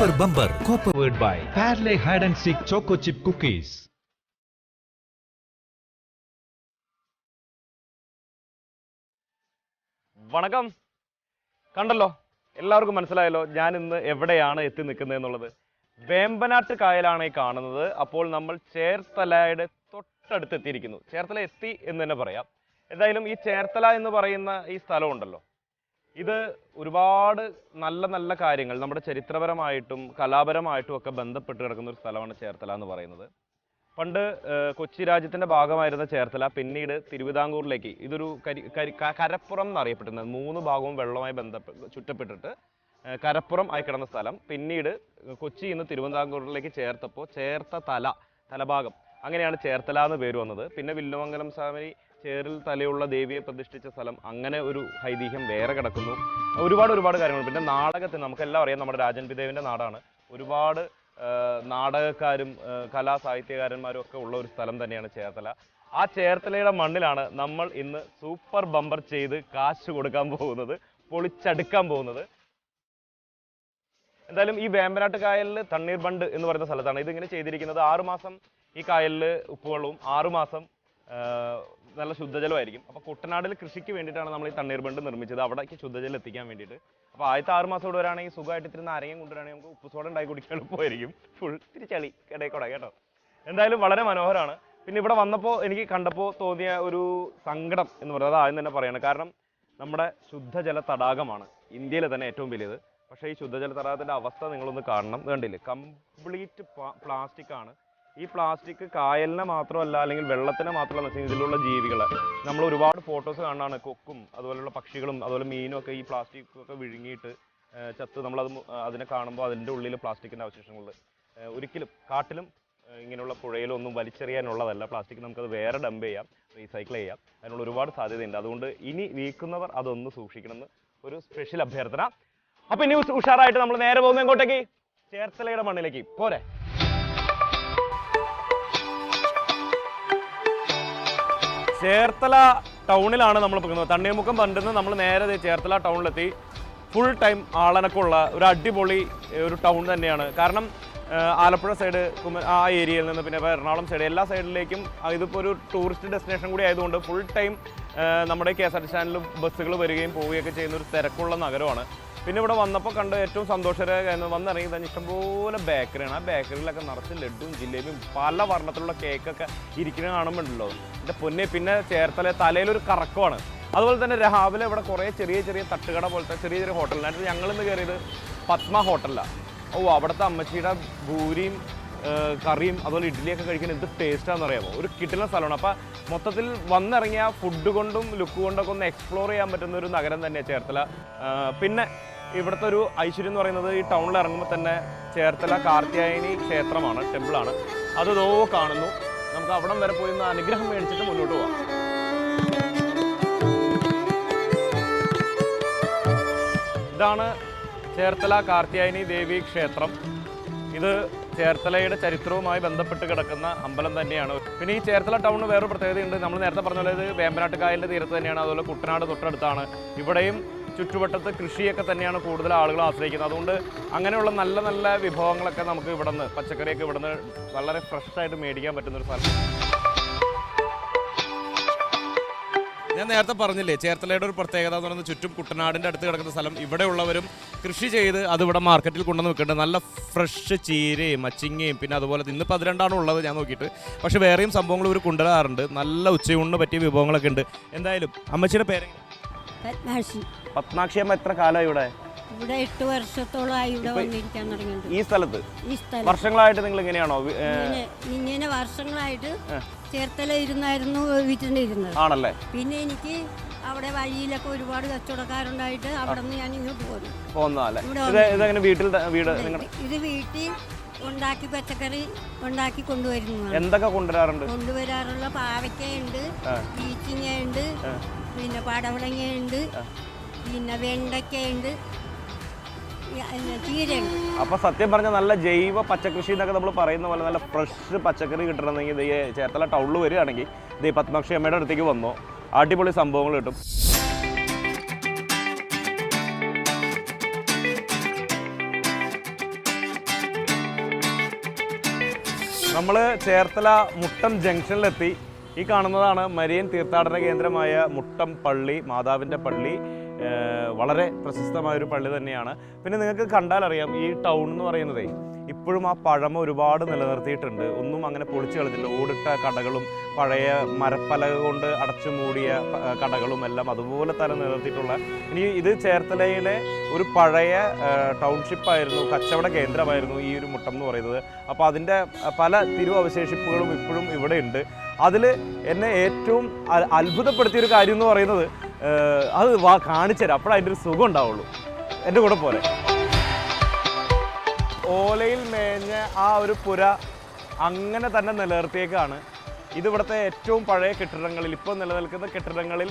Super bumper co-powered by Parle Hide and Seek Choco Chip Cookies. വണക്കം. കണ്ടല്ലോ, എല്ലാവർക്കും മനസ്സിലായല്ലോ ഞാൻ ഇന്ന് എവിടെയാണ് എത്തി നിൽക്കുന്നത് എന്നുള്ളത്. വേമ്പനാട്ട് കായലാണ് ഈ കാണുന്നത്. അപ്പോൾ നമ്മൾ ചേർത്തലയുടെ തൊട്ടടുത്ത് എത്തിയിരിക്കുന്നു. ചേർത്തല എത്തി എന്ന് തന്നെ പറയാം. എന്തായാലും ഈ ചേർത്തല എന്ന് പറയുന്ന ഈ സ്ഥലമുണ്ടല്ലോ, ഇത് ഒരുപാട് നല്ല നല്ല കാര്യങ്ങൾ നമ്മുടെ ചരിത്രപരമായിട്ടും കലാപരമായിട്ടും ഒക്കെ ബന്ധപ്പെട്ട് കിടക്കുന്ന ഒരു സ്ഥലമാണ് ചേർത്തല എന്ന് പറയുന്നത്. പണ്ട് കൊച്ചി രാജ്യത്തിൻ്റെ ഭാഗമായിരുന്ന ചേർത്തല പിന്നീട് തിരുവിതാംകൂറിലേക്ക്, ഇതൊരു കരപ്പുറം എന്നറിയപ്പെടുന്നത്, 3 ഭാഗവും വെള്ളവുമായി ചുറ്റപ്പെട്ടിട്ട് കരപ്പുറം ആയി കിടന്ന സ്ഥലം പിന്നീട് കൊച്ചിയിൽ നിന്ന് തിരുവിതാംകൂറിലേക്ക് ചേർത്തപ്പോൾ തലഭാഗം, അങ്ങനെയാണ് ചേർത്തല എന്ന് പേര് വന്നത്. പിന്നെ വില്ലുമംഗലം സ്വാമി ചേറിൽ തലയുള്ള ദേവിയെ പ്രതിഷ്ഠിച്ച സ്ഥലം, അങ്ങനെ ഒരു ഐതിഹ്യം വേറെ കിടക്കുന്നു. ഒരുപാട് കാര്യങ്ങൾ. പിന്നെ നാടകത്തിന് നമുക്കെല്ലാം അറിയാം, നമ്മുടെ രാജൻ പിതാവിൻ്റെ നാടാണ്. ഒരുപാട് നാടകക്കാരും കലാസാഹിത്യകാരന്മാരും ഒക്കെ ഉള്ള ഒരു സ്ഥലം തന്നെയാണ് ചേർത്തല. ആ ചേർത്തലയുടെ മണ്ണിലാണ് നമ്മൾ ഇന്ന് സൂപ്പർ ബമ്പർ ചെയ്ത് കാശ് കൊടുക്കാൻ പോകുന്നത്, പൊളിച്ചടുക്കാൻ പോകുന്നത്. എന്തായാലും ഈ വേമ്പനാട്ട് കായലിൽ തണ്ണീർബണ്ട് എന്ന് പറയുന്ന സ്ഥലത്താണ് ഇതിങ്ങനെ ചെയ്തിരിക്കുന്നത്. 6 മാസം ഈ കായലിൽ ഉപ്പുവെള്ളവും 6 മാസം നല്ല ശുദ്ധജലമായിരിക്കും. അപ്പോൾ കുട്ടനാടിൽ കൃഷിക്ക് വേണ്ടിയിട്ടാണ് നമ്മൾ ഈ തണ്ണീർബണ്ട് നിർമ്മിച്ചത്, അവിടേക്ക് ശുദ്ധജലം എത്തിക്കാൻ വേണ്ടിയിട്ട്. അപ്പോൾ ആദ്യത്തെ 6 മാസം ഇവിടെ വരാണെങ്കിൽ സുഖമായിട്ട് ഇത്തിരി നാരങ്ങയും കൊണ്ടുവരാണെങ്കിൽ നമുക്ക് ഉപ്പ് സോഡ ഉണ്ടാക്കി കുടിക്കാൻ എളുപ്പമായിരിക്കും. ഫുൾ ഇത്തിരി ചളി ഇടയ്ക്കൂടെ കേട്ടോ. എന്തായാലും വളരെ മനോഹരമാണ്. പിന്നെ ഇവിടെ വന്നപ്പോൾ എനിക്ക് കണ്ടപ്പോൾ തോന്നിയ ഒരു സങ്കടം എന്ന് പറയുന്നത് ആദ്യം തന്നെ പറയണം. കാരണം നമ്മുടെ ശുദ്ധജല തടാകമാണ് ഇന്ത്യയിലെ തന്നെ ഏറ്റവും വലിയത്. പക്ഷേ ഈ ശുദ്ധജല തടാകത്തിൻ്റെ അവസ്ഥ നിങ്ങളൊന്ന് കാണണം. കണ്ടില്ലേ, കംപ്ലീറ്റ് പ്ലാസ്റ്റിക് ആണ്. ഈ പ്ലാസ്റ്റിക് കായലിനെ മാത്രമല്ല, അല്ലെങ്കിൽ വെള്ളത്തിനെ മാത്രമല്ല, ഇതിലുള്ള ജീവികൾ നമ്മൾ ഒരുപാട് ഫോട്ടോസ് കാണാനാണ്. കൊക്കും അതുപോലെയുള്ള പക്ഷികളും അതുപോലെ മീനും ഒക്കെ ഈ പ്ലാസ്റ്റിക് ഒക്കെ വിഴുങ്ങിയിട്ട് ചത്ത് അതിനെ കാണുമ്പോൾ അതിൻ്റെ ഉള്ളിൽ പ്ലാസ്റ്റിക്കിൻ്റെ അവശേഷങ്ങൾ ഒരിക്കലും കാട്ടിലും ഇങ്ങനെയുള്ള പുഴയിലും ഒന്നും വലിച്ചെറിയാനുള്ളതല്ല. പ്ലാസ്റ്റിക് നമുക്കത് വേറെ ഡംപ് ചെയ്യാം, റീസൈക്കിൾ ചെയ്യാം. അതിനുള്ള ഒരുപാട് സാധ്യതയുണ്ട്. അതുകൊണ്ട് ഇനി വീക്കുന്നവർ അതൊന്ന് സൂക്ഷിക്കണമെന്ന് ഒരു സ്പെഷ്യൽ അഭ്യർത്ഥന. അപ്പോൾ ഇനി ഉഷാറായിട്ട് നമ്മൾ നേരെ പോകുന്നത് എങ്ങോട്ടേക്ക്? ചേർത്തലയുടെ മണ്ണിലേക്ക് പോരെ. ചേർത്തല ടൗണിലാണ് നമ്മൾ പോകുന്നത്. തണ്ണീർമുക്കം ബണ്ടിന്ന് നമ്മൾ നേരെ ചേർത്തല ടൗണിലെത്തി. ഫുൾ ടൈം ആളനക്കമുള്ള ഒരു അടിപൊളി ഒരു ടൗൺ തന്നെയാണ്. കാരണം ആലപ്പുഴ സൈഡ് ആ ഏരിയയിൽ നിന്ന് പിന്നെ എറണാകുളം സൈഡ് എല്ലാ സൈഡിലേക്കും ഇതിപ്പോൾ ഒരു ടൂറിസ്റ്റ് ഡെസ്റ്റിനേഷൻ കൂടി ആയതുകൊണ്ട് ഫുൾ ടൈം നമ്മുടെ KSRTC സ്റ്റാൻഡിൽ ബസ്സുകൾ വരികയും പോവുകയൊക്കെ ചെയ്യുന്ന ഒരു തിരക്കുള്ള നഗരമാണ്. പിന്നെ ഇവിടെ വന്നപ്പോൾ കണ്ട് ഏറ്റവും സന്തോഷകരമായി വന്നിറങ്ങി തന്നെ ഇഷ്ടംപോലെ ബേക്കറിയാണ്. ആ ബേക്കറിയിലൊക്കെ നിറച്ച് ലഡുവും ജിലേബിയും പല വർണ്ണത്തിലുള്ള കേക്കൊക്കെ ഇരിക്കുന്നത് കാണുമ്പോണ്ടല്ലോ എൻ്റെ പൊന്നെ. പിന്നെ ചേർത്തല തലയിലൊരു കറക്കമാണ്. അതുപോലെ തന്നെ രാവിലെ ഇവിടെ കുറേ ചെറിയ തട്ടുകട പോലത്തെ ചെറിയ ഹോട്ടലിനായിട്ട് ഞങ്ങളിന്ന് കയറിയത് പത്മ ഹോട്ടലിലാണ്. അവിടുത്തെ അമ്മച്ചിയുടെ ഭൂരിയും കറിയും അതുപോലെ ഇഡ്ഡലിയൊക്കെ കഴിക്കാൻ എന്ത് ടേസ്റ്റാണെന്ന് അറിയാമോ. ഒരു കിട്ടുന്ന സ്ഥലമാണ്. അപ്പോൾ മൊത്തത്തിൽ വന്നിറങ്ങിയ ഫുഡ് കൊണ്ടും ലുക്ക് കൊണ്ടൊക്കെ ഒന്ന് എക്സ്പ്ലോർ ചെയ്യാൻ പറ്റുന്ന ഒരു നഗരം തന്നെയാണ് ചേർത്തല. പിന്നെ ഇവിടുത്തെ ഒരു ഐശ്വര്യം എന്ന് പറയുന്നത് ഈ ടൗണിൽ ഇറങ്ങുമ്പോൾ തന്നെ ചേർത്തല കാർത്യായനി ക്ഷേത്രമാണ്, ടെമ്പിളാണ്. അത് ഇതോ കാണുന്നു. നമുക്ക് അവിടം വരെ പോയി ഒന്ന് അനുഗ്രഹം മേടിച്ചിട്ട് മുന്നോട്ട് പോകാം. ഇതാണ് ചേർത്തല കാർത്യായനി ദേവി ക്ഷേത്രം. ഇത് ചേർത്തലയുടെ ചരിത്രവുമായി ബന്ധപ്പെട്ട് കിടക്കുന്ന അമ്പലം തന്നെയാണ്. പിന്നെ ഈ ചേർത്തല ടൗണിന് വേറൊരു പ്രത്യേകതയുണ്ട്. നമ്മൾ നേരത്തെ പറഞ്ഞ പോലെ ഇത് വേമ്പനാട്ട് കായലിൻ്റെ തീരത്ത് തന്നെയാണ്. അതുപോലെ കുട്ടനാട് തൊട്ടടുത്താണ്. ഇവിടെയും ചുറ്റുവട്ടത്ത് കൃഷിയൊക്കെ തന്നെയാണ് കൂടുതൽ ആളുകൾ ആശ്രയിക്കുന്നത്. അതുകൊണ്ട് അങ്ങനെയുള്ള നല്ല നല്ല വിഭവങ്ങളൊക്കെ നമുക്ക് ഇവിടുന്ന്, പച്ചക്കറിയൊക്കെ ഇവിടുന്ന് വളരെ ഫ്രഷായിട്ട് മേടിക്കാൻ പറ്റുന്നൊരു സ്ഥലം. ഞാൻ നേരത്തെ പറഞ്ഞില്ലേ, ചേർത്തലയുടെ ഒരു പ്രത്യേകത എന്ന് പറയുന്നത് ചുറ്റും കുട്ടനാടിൻ്റെ അടുത്ത് കിടക്കുന്ന സ്ഥലം. ഇവിടെയുള്ളവരും കൃഷി ചെയ്ത് അതിവിടെ മാർക്കറ്റിൽ കൊണ്ടുവന്ന് വെക്കുന്നുണ്ട്. നല്ല ഫ്രഷ് ചീരയും മച്ചിങ്ങയും പിന്നെ അതുപോലെ ഇന്നിപ്പോൾ അത് രണ്ടാണ് ഉള്ളത് ഞാൻ നോക്കിയിട്ട്. പക്ഷേ വേറെയും സംഭവങ്ങൾ ഇവർ കൊണ്ടുവരാറുണ്ട്. നല്ല ഉച്ചയൂണിന് പറ്റിയ വിഭവങ്ങളൊക്കെ ഉണ്ട്. എന്തായാലും അമ്മച്ചിയുടെ പേര് പത്മാക്ഷി അമ്മ. എത്ര കാലമായി ഇവിടെ? ഇവിടെ 8 വർഷത്തോളമായി ഇവിടെ വന്നിരിക്കാൻ തുടങ്ങിയിട്ടുണ്ട്. ഈ സ്ഥലത്ത് വർഷങ്ങളായിട്ട് നിങ്ങൾ ഇങ്ങനെയാണോ? ഇങ്ങനെ വർഷങ്ങളായിട്ട് ചേർത്തല ഇരുന്നായിരുന്നു വീട്ടിലിരുന്നത് ആണല്ലേ. പിന്നെ എനിക്ക് അവിടെ വഴിയിലൊക്കെ ഒരുപാട് കച്ചവടക്കാരുണ്ടായിട്ട് അവിടെ നിന്ന് ഞാൻ ഇങ്ങോട്ട് ഇത് വീട്ടിൽ ഉണ്ടാക്കി പച്ചക്കറി ഉണ്ടാക്കി കൊണ്ടുവരുന്നു. എന്തൊക്കെ കൊണ്ടുവരാറുള്ള പാവയ്ക്കയുണ്ട്, പീച്ചിങ്ങയുണ്ട്, പിന്നെ പടവളങ്ങയുണ്ട്, പിന്നെ വെണ്ടയ്ക്കയുണ്ട്, ചീരയുണ്ട്. അപ്പൊ സത്യം പറഞ്ഞാൽ നല്ല ജൈവ പച്ചക്കൃഷി എന്നൊക്കെ നമ്മൾ പറയുന്ന പോലെ നല്ല ഫ്രഷ് പച്ചക്കറി കിട്ടണമെങ്കിൽ ചേർത്തല ടൗണിൽ വരികയാണെങ്കിൽ പത്മാക്ഷി അമ്മയുടെ അടുത്തേക്ക് വന്നോ, അടിപൊളി സംഭവങ്ങൾ കിട്ടും. നമ്മൾ ചേർത്തല മുട്ടം ജംഗ്ഷനിലെത്തി. ഈ കാണുന്നതാണ് മരിയൻ തീർത്ഥാടന കേന്ദ്രമായ മുട്ടം പള്ളി, മാതാവിൻ്റെ പള്ളി. വളരെ പ്രശസ്തമായൊരു പള്ളി തന്നെയാണ്. പിന്നെ നിങ്ങൾക്ക് കണ്ടാലറിയാം ഈ ടൗൺ എന്ന് പറയുന്നതേ ഇപ്പോഴും ആ പഴമ ഒരുപാട് നിലനിർത്തിയിട്ടുണ്ട്. ഒന്നും അങ്ങനെ പൊളിച്ചു കളഞ്ഞില്ല. ഓടിട്ട കടകളും പഴയ മരപ്പലക കൊണ്ട് അടച്ചു മൂടിയ കടകളും എല്ലാം അതുപോലെ തന്നെ നിലനിർത്തിയിട്ടുള്ള. ഇനി ഇത് ചേർത്തലയിലെ ഒരു പഴയ ടൗൺഷിപ്പായിരുന്നു, കച്ചവട കേന്ദ്രമായിരുന്നു ഈ ഒരു മുട്ടം എന്ന് പറയുന്നത്. അപ്പോൾ അതിൻ്റെ പല തിരുവവശേഷിപ്പുകളും ഇപ്പോഴും ഇവിടെ ഉണ്ട്. അതിൽ എന്നെ ഏറ്റവും അത്ഭുതപ്പെടുത്തിയൊരു കാര്യം എന്ന് പറയുന്നത് അത് കാണിച്ചു തരാം, അപ്പോഴതിൻ്റെ ഒരു സുഖം ഉണ്ടാവുള്ളൂ. എൻ്റെ കൂടെ പോലെ ഓലയിൽ മേഞ്ഞ ആ ഒരു പുര അങ്ങനെ തന്നെ നിലനിർത്തിയേക്കാണ്. ഇതിവിടുത്തെ ഏറ്റവും പഴയ കെട്ടിടങ്ങളിൽ, ഇപ്പോൾ നിലനിൽക്കുന്ന കെട്ടിടങ്ങളിൽ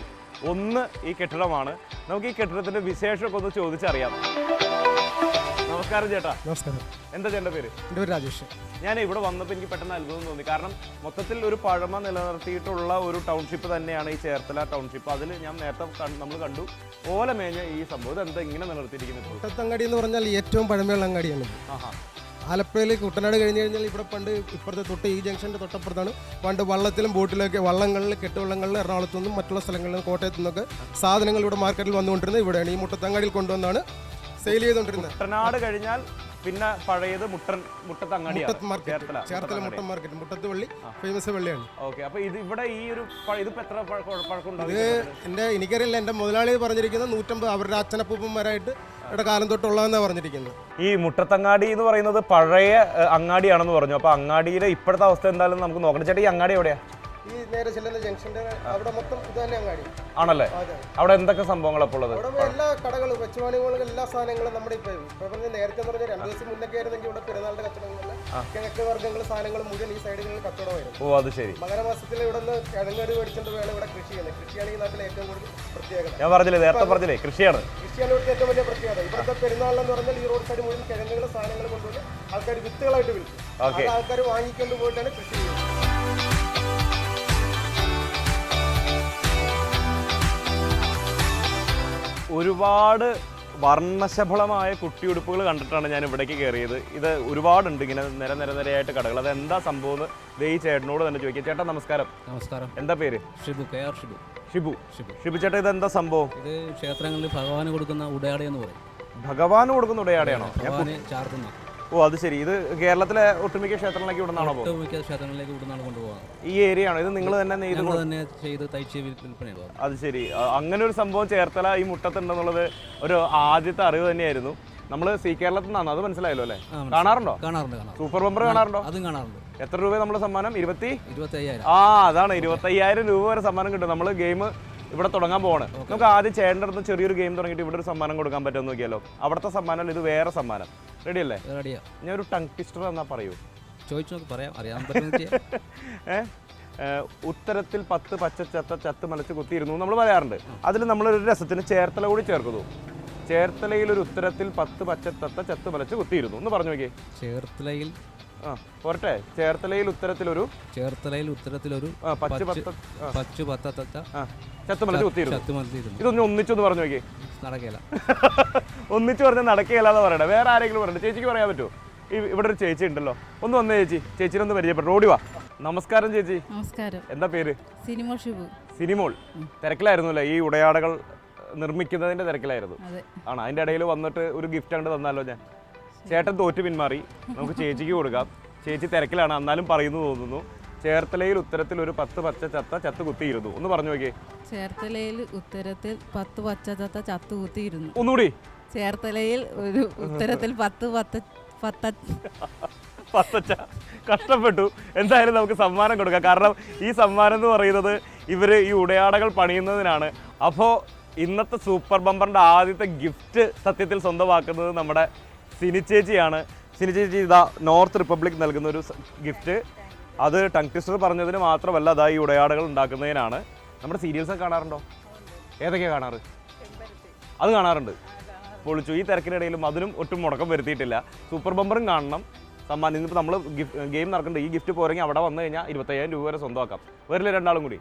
ഒന്ന് ഈ കെട്ടിടമാണ്. നമുക്ക് ഈ കെട്ടിടത്തിൻ്റെ വിശേഷമൊക്കെ ഒന്ന് ചോദിച്ചറിയാം. നമസ്കാരം ചേട്ടാ. നമസ്കാരം. എന്താ ചേട്ടൻ്റെ പേര്? എൻ്റെ പേര് രാജേഷ്. ഞാൻ ഇവിടെ വന്നപ്പോൾ എനിക്ക് പെട്ടെന്ന് അത്ഭുതം തോന്നി. കാരണം മൊത്തത്തിൽ ഒരു പഴമ നിലനിർത്തിയിട്ടുള്ള ഒരു ടൗൺഷിപ്പ് തന്നെയാണ് ഈ ചേർത്തല ടൗൺഷിപ്പ്. അതിൽ ഞാൻ നേരത്തെ നമ്മൾ കണ്ടു ഓല മേഞ്ഞ ഈ സംഭവം. ഇതെന്താ ഇങ്ങനെ നിലനിർത്തിയിരിക്കുന്നത്? മുട്ടത്തങ്ങാടി എന്ന് പറഞ്ഞാൽ ഏറ്റവും പഴമയുള്ള അങ്ങാടിയാണ്. ആലപ്പുഴയിൽ കുട്ടനാട് കഴിഞ്ഞ് കഴിഞ്ഞാൽ ഇവിടെ പണ്ട് ഇപ്പുറത്തെ തൊട്ട് ഈ ജംഗ്ഷൻ്റെ തൊട്ടപ്പുറത്താണ് പണ്ട് വള്ളത്തിലും ബോട്ടിലൊക്കെ വള്ളങ്ങളിൽ കെട്ടുവള്ളങ്ങളിൽ എറണാകുളത്തു നിന്നും മറ്റുള്ള സ്ഥലങ്ങളിൽ നിന്നും കോട്ടയത്തു നിന്നൊക്കെ സാധനങ്ങൾ ഇവിടെ മാർക്കറ്റിൽ വന്നുകൊണ്ടിരുന്നത് ഇവിടെയാണ്. ഈ മുട്ടത്തങ്ങാടിയിൽ കൊണ്ടുവന്നാണ് സെയിൽ ചെയ്തുകൊണ്ടിരുന്നത്. കുട്ടനാട് കഴിഞ്ഞാൽ പിന്നെ പഴയത് മുട്ടത്തങ്ങാടിയാണ്. ചേർത്തല മുട്ടം മാർക്കറ്റ്, മുട്ടത്ത് പള്ളി ഫേമസ് പള്ളിയാണ്. ഓക്കെ. അപ്പോൾ ഇത് ഇവിടെ ഈ ഒരു ഇതിപ്പോൾ എത്ര പഴക്കമുണ്ടാവും? ഇത് എനിക്കറിയില്ല. എൻ്റെ മുതലാളി പറഞ്ഞിരിക്കുന്നത് 150 അവരുടെ അച്ഛനപ്പൂപ്പന്മാരായിട്ട് ഇവിടെ കാലം തൊട്ടുള്ളതെന്നാണ് പറഞ്ഞിരിക്കുന്നത്. ഈ മുട്ടത്തങ്ങാടി എന്ന് പറയുന്നത് പഴയ അങ്ങാടിയാണെന്ന് പറഞ്ഞു. അപ്പോൾ അങ്ങാടിയിലെ ഇപ്പോഴത്തെ അവസ്ഥ എന്തായാലും നമുക്ക് നോക്കണം. ചേട്ടാ, ഈ അങ്ങാടി എവിടെയാണ്? ഈ നേരെ ചെല്ലുന്ന ജംഗ്ഷന്റെ അവിടെ മൊത്തം ഇത് തന്നെ അങ്ങാടി ആണല്ലേ? അവിടെ എന്തൊക്കെ സംഭവങ്ങൾ അപ്പോൾ ഉള്ളത്? അവിടെ എല്ലാ കടകളും വെച്ചുവാണികളും എല്ലാ സാധനങ്ങളും നമ്മുടെ ഇപ്പൊ നേരത്തെ എന്ന് പറഞ്ഞാൽ 2 ദിവസം മുന്നൊക്കെ ആയിരുന്നെങ്കിൽ ഇവിടെ പെരുന്നാളിന്റെ കച്ചവടങ്ങളിൽ കിഴക്ക് വർഗ്ഗങ്ങൾ സാധനങ്ങൾ മുഴുവൻ ഈ സൈഡുകളിൽ കച്ചവടമായിരുന്നു. ഓ, അത് ശരി. മകരമാസത്തിൽ ഇവിടെ നിന്ന് കിഴങ്ങടി മേടിച്ചുകൊണ്ട് വേണം ഇവിടെ കൃഷി ചെയ്യുന്നത്. കൃഷിയാണ് ഈ നാട്ടിലെ ഏറ്റവും കൂടുതൽ പ്രത്യേകത. ഞാൻ പറഞ്ഞില്ലേ, നേരത്തെ പറഞ്ഞില്ലേ, കൃഷിയാണ് ഇവിടുത്തെ ഏറ്റവും വലിയ പ്രത്യേകത. ഇവിടുത്തെ പെരുന്നാളെന്ന് പറഞ്ഞാൽ ഈ റോഡ് സൈഡ് മുഴുവൻ കിഴങ്ങുകൾ സാധനങ്ങൾ കൊണ്ടുവന്ന് ആൾക്കാർ വിത്തുകളായിട്ട് വിൽക്കും. ആൾക്കാർ വാങ്ങിക്കൊണ്ട് പോയിട്ടാണ് കൃഷി ചെയ്യുന്നത്. ഒരുപാട് വർണ്ണശബളമായ കുട്ടിയുടുപ്പുകൾ കണ്ടിട്ടാണ് ഞാൻ ഇവിടേക്ക് കയറിയത്. ഇത് ഒരുപാടുണ്ട് ഇങ്ങനെ നിരയായിട്ട് കടകൾ. അതെന്താ സംഭവം എന്ന് ഈ ചേട്ടനോട് തന്നെ ചോദിക്കാം. ചേട്ടാ നമസ്കാരം. നമസ്കാരം. എന്താ പേര്? ഷിബു, KR ഷിബു. ഷിബു. ഷിബു ചേട്ടാ, ഇതെന്താ സംഭവം? ഇത് ക്ഷേത്രങ്ങളിൽ ഭഗവാന് കൊടുക്കുന്ന ഉടയാട എന്ന് പറയും. ഭഗവാന് കൊടുക്കുന്ന ഉടയാടയാണോ? ചാർത്തുന്ന. ഓ, അത് ശരി. ഇത് കേരളത്തിലെ ഒട്ടുമിക്ക ക്ഷേത്രങ്ങളിലേക്ക് ഇവിടുന്നാണോ? ഒട്ടുമിക്ക ക്ഷേത്രങ്ങളിലേക്ക് ഇവിടുന്നാണ് കൊണ്ടുപോകാം. ഈ ഏരിയ ആണോ ഇത്? നിങ്ങൾ തന്നെ തന്നെ ചെയ്ത് തയ്ച്ച് വിൽപ്പന. അത് ശരി. അങ്ങനെ ഒരു സംഭവം ചേർത്തല ഈ മുട്ടത്തുണ്ടെന്നുള്ളത് ഒരു ആദ്യത്തെ അറിവ് തന്നെയായിരുന്നു. നമ്മൾ സി കേരളത്തിൽ നിന്നാണ്, അത് മനസ്സിലായല്ലോ അല്ലേ? കാണാറുണ്ടോ? കാണാറുണ്ട്. സൂപ്പർ ബമ്പർ കാണാറുണ്ടോ? അതും കാണാറുണ്ട്. എത്ര രൂപ നമ്മുടെ സമ്മാനം? 25,000. ആ, അതാണ് 25,000 രൂപ വരെ സമ്മാനം കിട്ടും. നമ്മൾ ഗെയിം ഇവിടെ തുടങ്ങാൻ പോവാണ്. നമുക്ക് ആദ്യം ചേട്ടൻ്റെ അടുത്ത് ചെറിയൊരു ഗെയിം തുടങ്ങിയിട്ട് ഇവിടെ ഒരു സമ്മാനം കൊടുക്കാൻ പറ്റുമെന്ന് നോക്കിയാലോ. അവിടുത്തെ സമ്മാനം, ഇത് വേറെ സമ്മാനം. റെഡി അല്ലേ? റെഡിയാ. ഞാൻ ഒരു ടങ് ട്വിസ്റ്റർ എന്നാ പറയൂ. ചോദിച്ചു നോക്കി പറയാം, അറിയാൻ പറ്റും. ഉത്തരത്തിൽ 10 പച്ച ചത്ത് മലച്ച് കുത്തിയിരുന്നു നമ്മൾ പറയാറുണ്ട്. അതിൽ നമ്മളൊരു രസത്തിന് ചേർത്തല കൂടി ചേർക്കുന്നു. ചേർത്തലയിൽ ഒരു ഉത്തരത്തിൽ 10 പച്ച ചത്ത് മലച്ച് കുത്തിയിരുന്നു എന്ന് പറഞ്ഞു നോക്കിയേ. ചേർത്തലയിൽ പോരട്ടെ. ചേർത്തലയിൽ ഉത്തരത്തിലൊരു ചത്തുമലച്ച് കുത്തിയിരുന്നു. ഇതൊന്നും ഒന്നിച്ചൊന്ന് പറഞ്ഞു നോക്കിയേ. നടക്കില്ല. ഒന്നിച്ച് പറഞ്ഞാൽ നടക്കുകയില്ല എന്ന് പറയട്ടെ. വേറെ ആരെങ്കിലും പറയട്ടെ. ചേച്ചിക്ക് പറയാൻ പറ്റുമോ? ഇവിടെ ഒരു ചേച്ചി ഉണ്ടല്ലോ, ഒന്ന് വന്നേ ചേച്ചി. ചേച്ചിനൊന്ന് പരിചയപ്പെട്ടു. ഓടി വാ. നമസ്കാരം ചേച്ചി. നമസ്കാരം. എന്താ പേര്? സിനിമോൾ ഷിബു. സിനിമോൾ. തിരക്കിലായിരുന്നു അല്ലേ? ഈ ഉടയാടകൾ നിർമ്മിക്കുന്നതിന്റെ തിരക്കിലായിരുന്നു. ആണ്. അതിന്റെ ഇടയിൽ വന്നിട്ട് ഒരു ഗിഫ്റ്റ് അങ്ങോട്ട് തന്നാലോ? ഞാൻ ചേട്ടൻ തോറ്റ് പിന്മാറി, നമുക്ക് ചേച്ചിക്ക് കൊടുക്കാം. ചേച്ചി തിരക്കിലാണ്, എന്നാലും പറയുന്നു തോന്നുന്നു. ചേർത്തലയിൽ ഉത്തരത്തിൽ ഒരു 10 പച്ച ചത്ത് കുത്തിയിരുന്നു ഒന്ന് പറഞ്ഞു നോക്കിയേ. ചേർത്തലയിൽ ഉത്തരത്തിൽ 10 പച്ച ചത്ത് കുത്തിയിരുന്നു. ഒന്നുകൂടി. ചേർത്തലയിൽ ഒരു ഉത്തരത്തിൽ 10 പത്തച്ച. കഷ്ടപ്പെട്ടു. എന്തായാലും നമുക്ക് സമ്മാനം കൊടുക്കാം. കാരണം ഈ സമ്മാനം എന്ന് പറയുന്നത് ഇവർ ഈ ഉടയാടകൾ പണിയുന്നതിനാണ്. അപ്പോൾ ഇന്നത്തെ സൂപ്പർ ബമ്പറിൻ്റെ ആദ്യത്തെ ഗിഫ്റ്റ് സത്യത്തിൽ സ്വന്തമാക്കുന്നത് നമ്മുടെ സിനി ചേച്ചിയാണ്. സിനി ചേച്ചി ഇതാ നോർത്ത് റിപ്പബ്ലിക് നൽകുന്ന ഒരു ഗിഫ്റ്റ്. അത് ടങ് ട്വിസ്റ്റർ പറഞ്ഞതിന് മാത്രമല്ല, അതാ ഈ ഉടയാടകൾ ഉണ്ടാക്കുന്നതിനാണ്. നമ്മുടെ സീരിയൽസൊക്കെ കാണാറുണ്ടോ? ഏതൊക്കെയാണ് കാണാറ്? അത് കാണാറുണ്ട്. പൊളിച്ചു. ഈ തിരക്കിനിടയിലും അതിനും ഒട്ടും മുടക്കം വരുത്തിയിട്ടില്ല. സൂപ്പർ ബമ്പറും കാണണം. സമ്മാനം ഇന്നിപ്പോൾ നമ്മൾ ഗെയിം നടക്കുന്നുണ്ട്. ഈ ഗിഫ്റ്റ് പോരെങ്കിൽ അവിടെ വന്നു കഴിഞ്ഞാൽ 25,000 രൂപ വരെ സ്വന്തമാക്കാം. വരില്ല രണ്ടാളും കൂടി?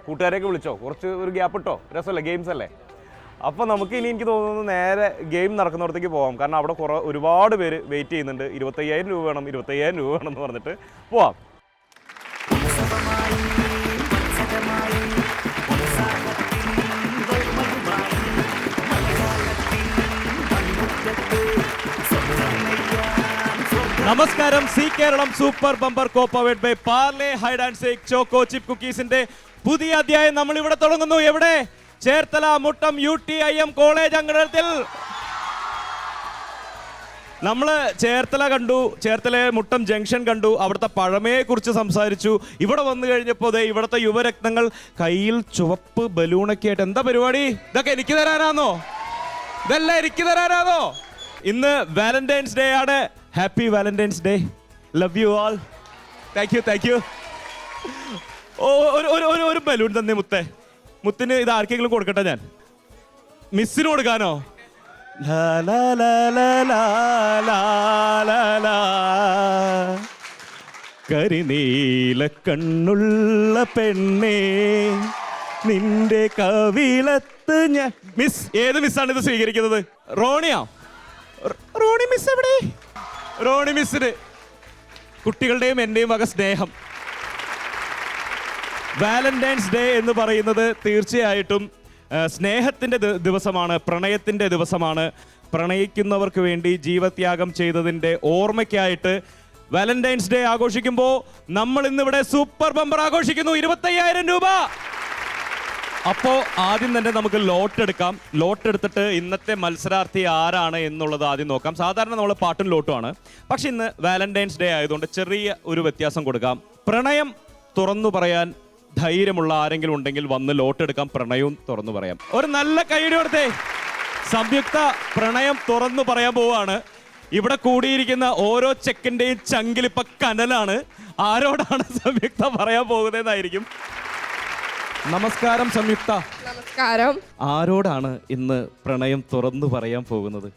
കൂട്ടുകാരെയൊക്കെ വിളിച്ചോ? കുറച്ച് ഒരു ഗ്യാപ്പ് ഇട്ടോ? രസമല്ലേ? ഗെയിംസ് അല്ലേ? അപ്പോൾ നമുക്ക് ഇനി എനിക്ക് തോന്നുന്നു നേരെ ഗെയിം നടക്കുന്നിടത്തേക്ക് പോകാം. കാരണം അവിടെ ഒരുപാട് പേര് വെയിറ്റ് ചെയ്യുന്നുണ്ട്. 25,000 രൂപ വേണം, 25,000 രൂപ വേണം എന്ന് പറഞ്ഞിട്ട് പോവാം. നമസ്കാരം. Zee Keralam super bumper co powered by Parle hide and seek choco chip കുക്കീസിന്റെ പുതിയ അധ്യായം നമ്മൾ ഇവിടെ തുടങ്ങുന്നു. എവിടെ? ചേർത്തല മുട്ടം UTIM കോളേജ് അങ്കണത്തിൽ. നമ്മള് ചേർത്തല കണ്ടു, ചേർത്തല മുട്ടം ജംഗ്ഷൻ കണ്ടു, അവിടുത്തെ പഴമയെ കുറിച്ച് സംസാരിച്ചു. ഇവിടെ വന്നു കഴിഞ്ഞപ്പോൾ ഇവിടുത്തെ യുവരത്നങ്ങൾ കയ്യിൽ ചുവപ്പ് ബലൂണൊക്കെ ആയിട്ട് എന്താ പരിപാടി? ഇതൊക്കെ എനിക്ക് തരാനാണോ? ഇതെല്ലാം എനിക്ക് തരാനാണോ? ഇന്ന് വാലന്റൈൻസ് ഡേ ആണ്. Happy Valentine's day. Love you all. Thank you. Oh ഒരു ബലൂൺ തന്നെ മുത്തേ. മുത്തിന് ഇത് ആർക്കെങ്കിലും കൊടുക്കട്ടെ ഞാൻ? മിസ്സിന് കൊടുക്കാനോ? കരിനീല കണ്ണുള്ള പെണ്ണേ നിന്റെ കവിളത്ത് ഞാൻ. മിസ് ഏത് മിസ്സാണ് ഇത് സ്വീകരിക്കുന്നത്? റോണിയോ? റോണി മിസ് എവിടെ? റോണി മിസ്സിന് കുട്ടികളുടെയും എന്റെയും വക സ്നേഹം. വാലന്റൈൻസ് ഡേ എന്ന് പറയുന്നത് തീർച്ചയായിട്ടും സ്നേഹത്തിന്റെ ദിവസമാണ്, പ്രണയത്തിന്റെ ദിവസമാണ്. പ്രണയിക്കുന്നവർക്ക് വേണ്ടി ജീവത്യാഗം ചെയ്തതിന്റെ ഓർമ്മയ്ക്കായിട്ട് വാലന്റൈൻസ് ഡേ ആഘോഷിക്കുമ്പോൾ നമ്മൾ ഇന്നിവിടെ സൂപ്പർ ബമ്പർ ആഘോഷിക്കുന്നു. 25,000 രൂപ. അപ്പോ ആദ്യം തന്നെ നമുക്ക് ലോട്ട് എടുക്കാം. ലോട്ട് എടുത്തിട്ട് ഇന്നത്തെ മത്സരാർത്ഥി ആരാണ് എന്നുള്ളത് ആദ്യം നോക്കാം. സാധാരണ നമ്മൾ പാട്ടും ലോട്ടുമാണ്, പക്ഷെ ഇന്ന് വാലന്റൈൻസ് ഡേ ആയതുകൊണ്ട് ചെറിയ ഒരു വ്യത്യാസം കൊടുക്കാം. പ്രണയം തുറന്നു പറയാൻ ധൈര്യമുള്ള ആരെങ്കിലും ഉണ്ടെങ്കിൽ വന്ന് ലോട്ട് എടുക്കാം. പ്രണയവും തുറന്നു പറയാം. ഒരു നല്ല കൈയ്യടി കൊടുത്തേ. സംയുക്ത പ്രണയം തുറന്നു പറയാൻ പോവാണ്. ഇവിടെ കൂടിയിരിക്കുന്ന ഓരോ ചെക്കൻ്റെയും ചങ്കിലിപ്പ കനലാണ്. ആരോടാണ് സംയുക്ത പറയാൻ പോകുന്നതെന്നായിരിക്കും. നമസ്കാരം സംയുക്ത. നമസ്കാരം. ആരോടാണ് ഇന്ന് പ്രണയം തുറന്നു പറയാൻ പോകുന്നത്?